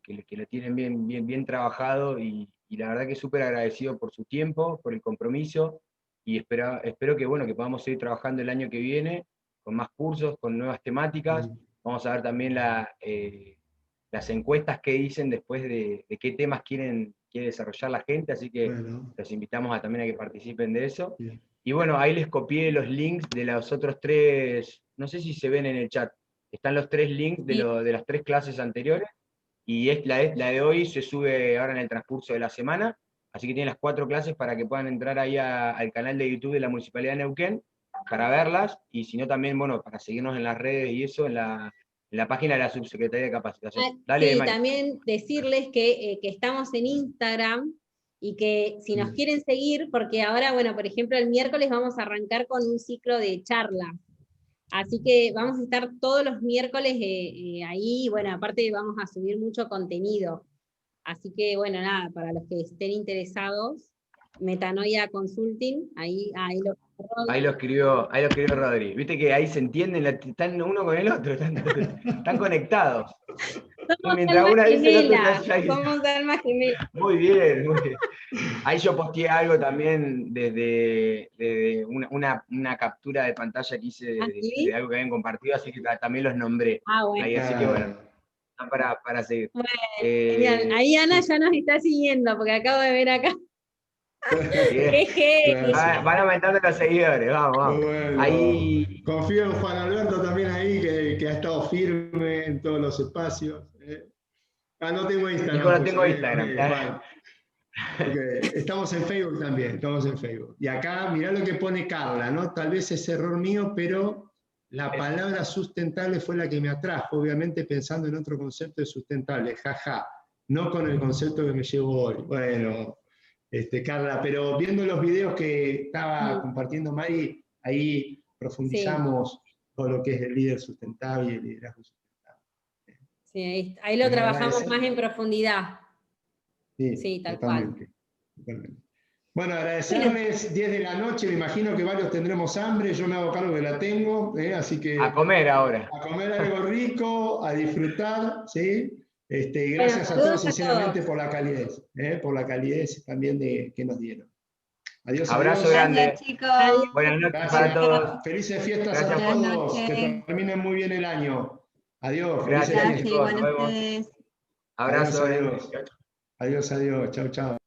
lo tienen bien trabajado y la verdad que súper agradecido por su tiempo, por el compromiso y espero que, bueno, que podamos seguir trabajando el año que viene con más cursos, con nuevas temáticas. Vamos a ver también las encuestas que dicen después de qué temas quiere desarrollar la gente, así que los invitamos también a que participen de eso. Bien. Y bueno, ahí les copié los links de los otros 3, no sé si se ven en el chat, están los 3 links de las 3 clases anteriores, y la de hoy se sube ahora en el transcurso de la semana, así que tienen las 4 clases para que puedan entrar ahí al canal de YouTube de la Municipalidad de Neuquén, para verlas, y si no también, bueno, para seguirnos en las redes y eso, en la página de la Subsecretaría de Capacitación. Dale, Sí, Mari. también decirles que estamos en Instagram, Y que si nos quieren seguir, porque ahora, bueno, por ejemplo, el miércoles vamos a arrancar con un ciclo de charlas. Así que vamos a estar todos los miércoles ahí, bueno, aparte vamos a subir mucho contenido. Así que, bueno, nada, para los que estén interesados, Metanoia Consulting, ahí lo escribió Rodri. Viste que ahí se entienden, están uno con el otro, están conectados. Somos Mientras almas una dice, el otro gemelas, está ahí. somos almas gemelas. Muy bien, muy bien. Ahí yo posteé algo también desde una captura de pantalla que hice de algo que habían compartido, así que también los nombré. Bueno. Ahí, así que bueno, están para seguir. Bueno, genial. Ahí Ana ya nos está siguiendo, porque acabo de ver acá. Van aumentando los seguidores, vamos. Bueno, ahí... Confío en Juan Alberto también ahí, que ha estado firme en todos los espacios. No tengo Instagram. Yo no tengo Instagram. Okay. Estamos en Facebook también, estamos en Facebook. Y acá, mirá lo que pone Carla, ¿no? Tal vez es error mío, pero la palabra sustentable fue la que me atrajo, obviamente pensando en otro concepto de sustentable, jaja, no con el concepto que me llevo hoy. Bueno, Carla, pero viendo los videos que estaba compartiendo Mari, ahí profundizamos todo lo que es el líder sustentable y el liderazgo sustentable. Sí, ahí lo trabajamos más en profundidad. Sí, tal totalmente, cual. Totalmente. Bueno, agradecerles, 10 de la noche, me imagino que varios tendremos hambre, yo me hago cargo que la tengo, así que... A comer ahora. A comer algo rico, a disfrutar, ¿sí? Gracias a todos, sinceramente, por la calidez también que nos dieron. Adiós. Abrazo grande. Gracias, chicos. Buenas noches para todos. Felices fiestas a todos, que terminen muy bien el año. Adiós. Gracias, felices chicos. fiestas. Nos vemos. Abrazo. Adiós. Adiós, chau, chau.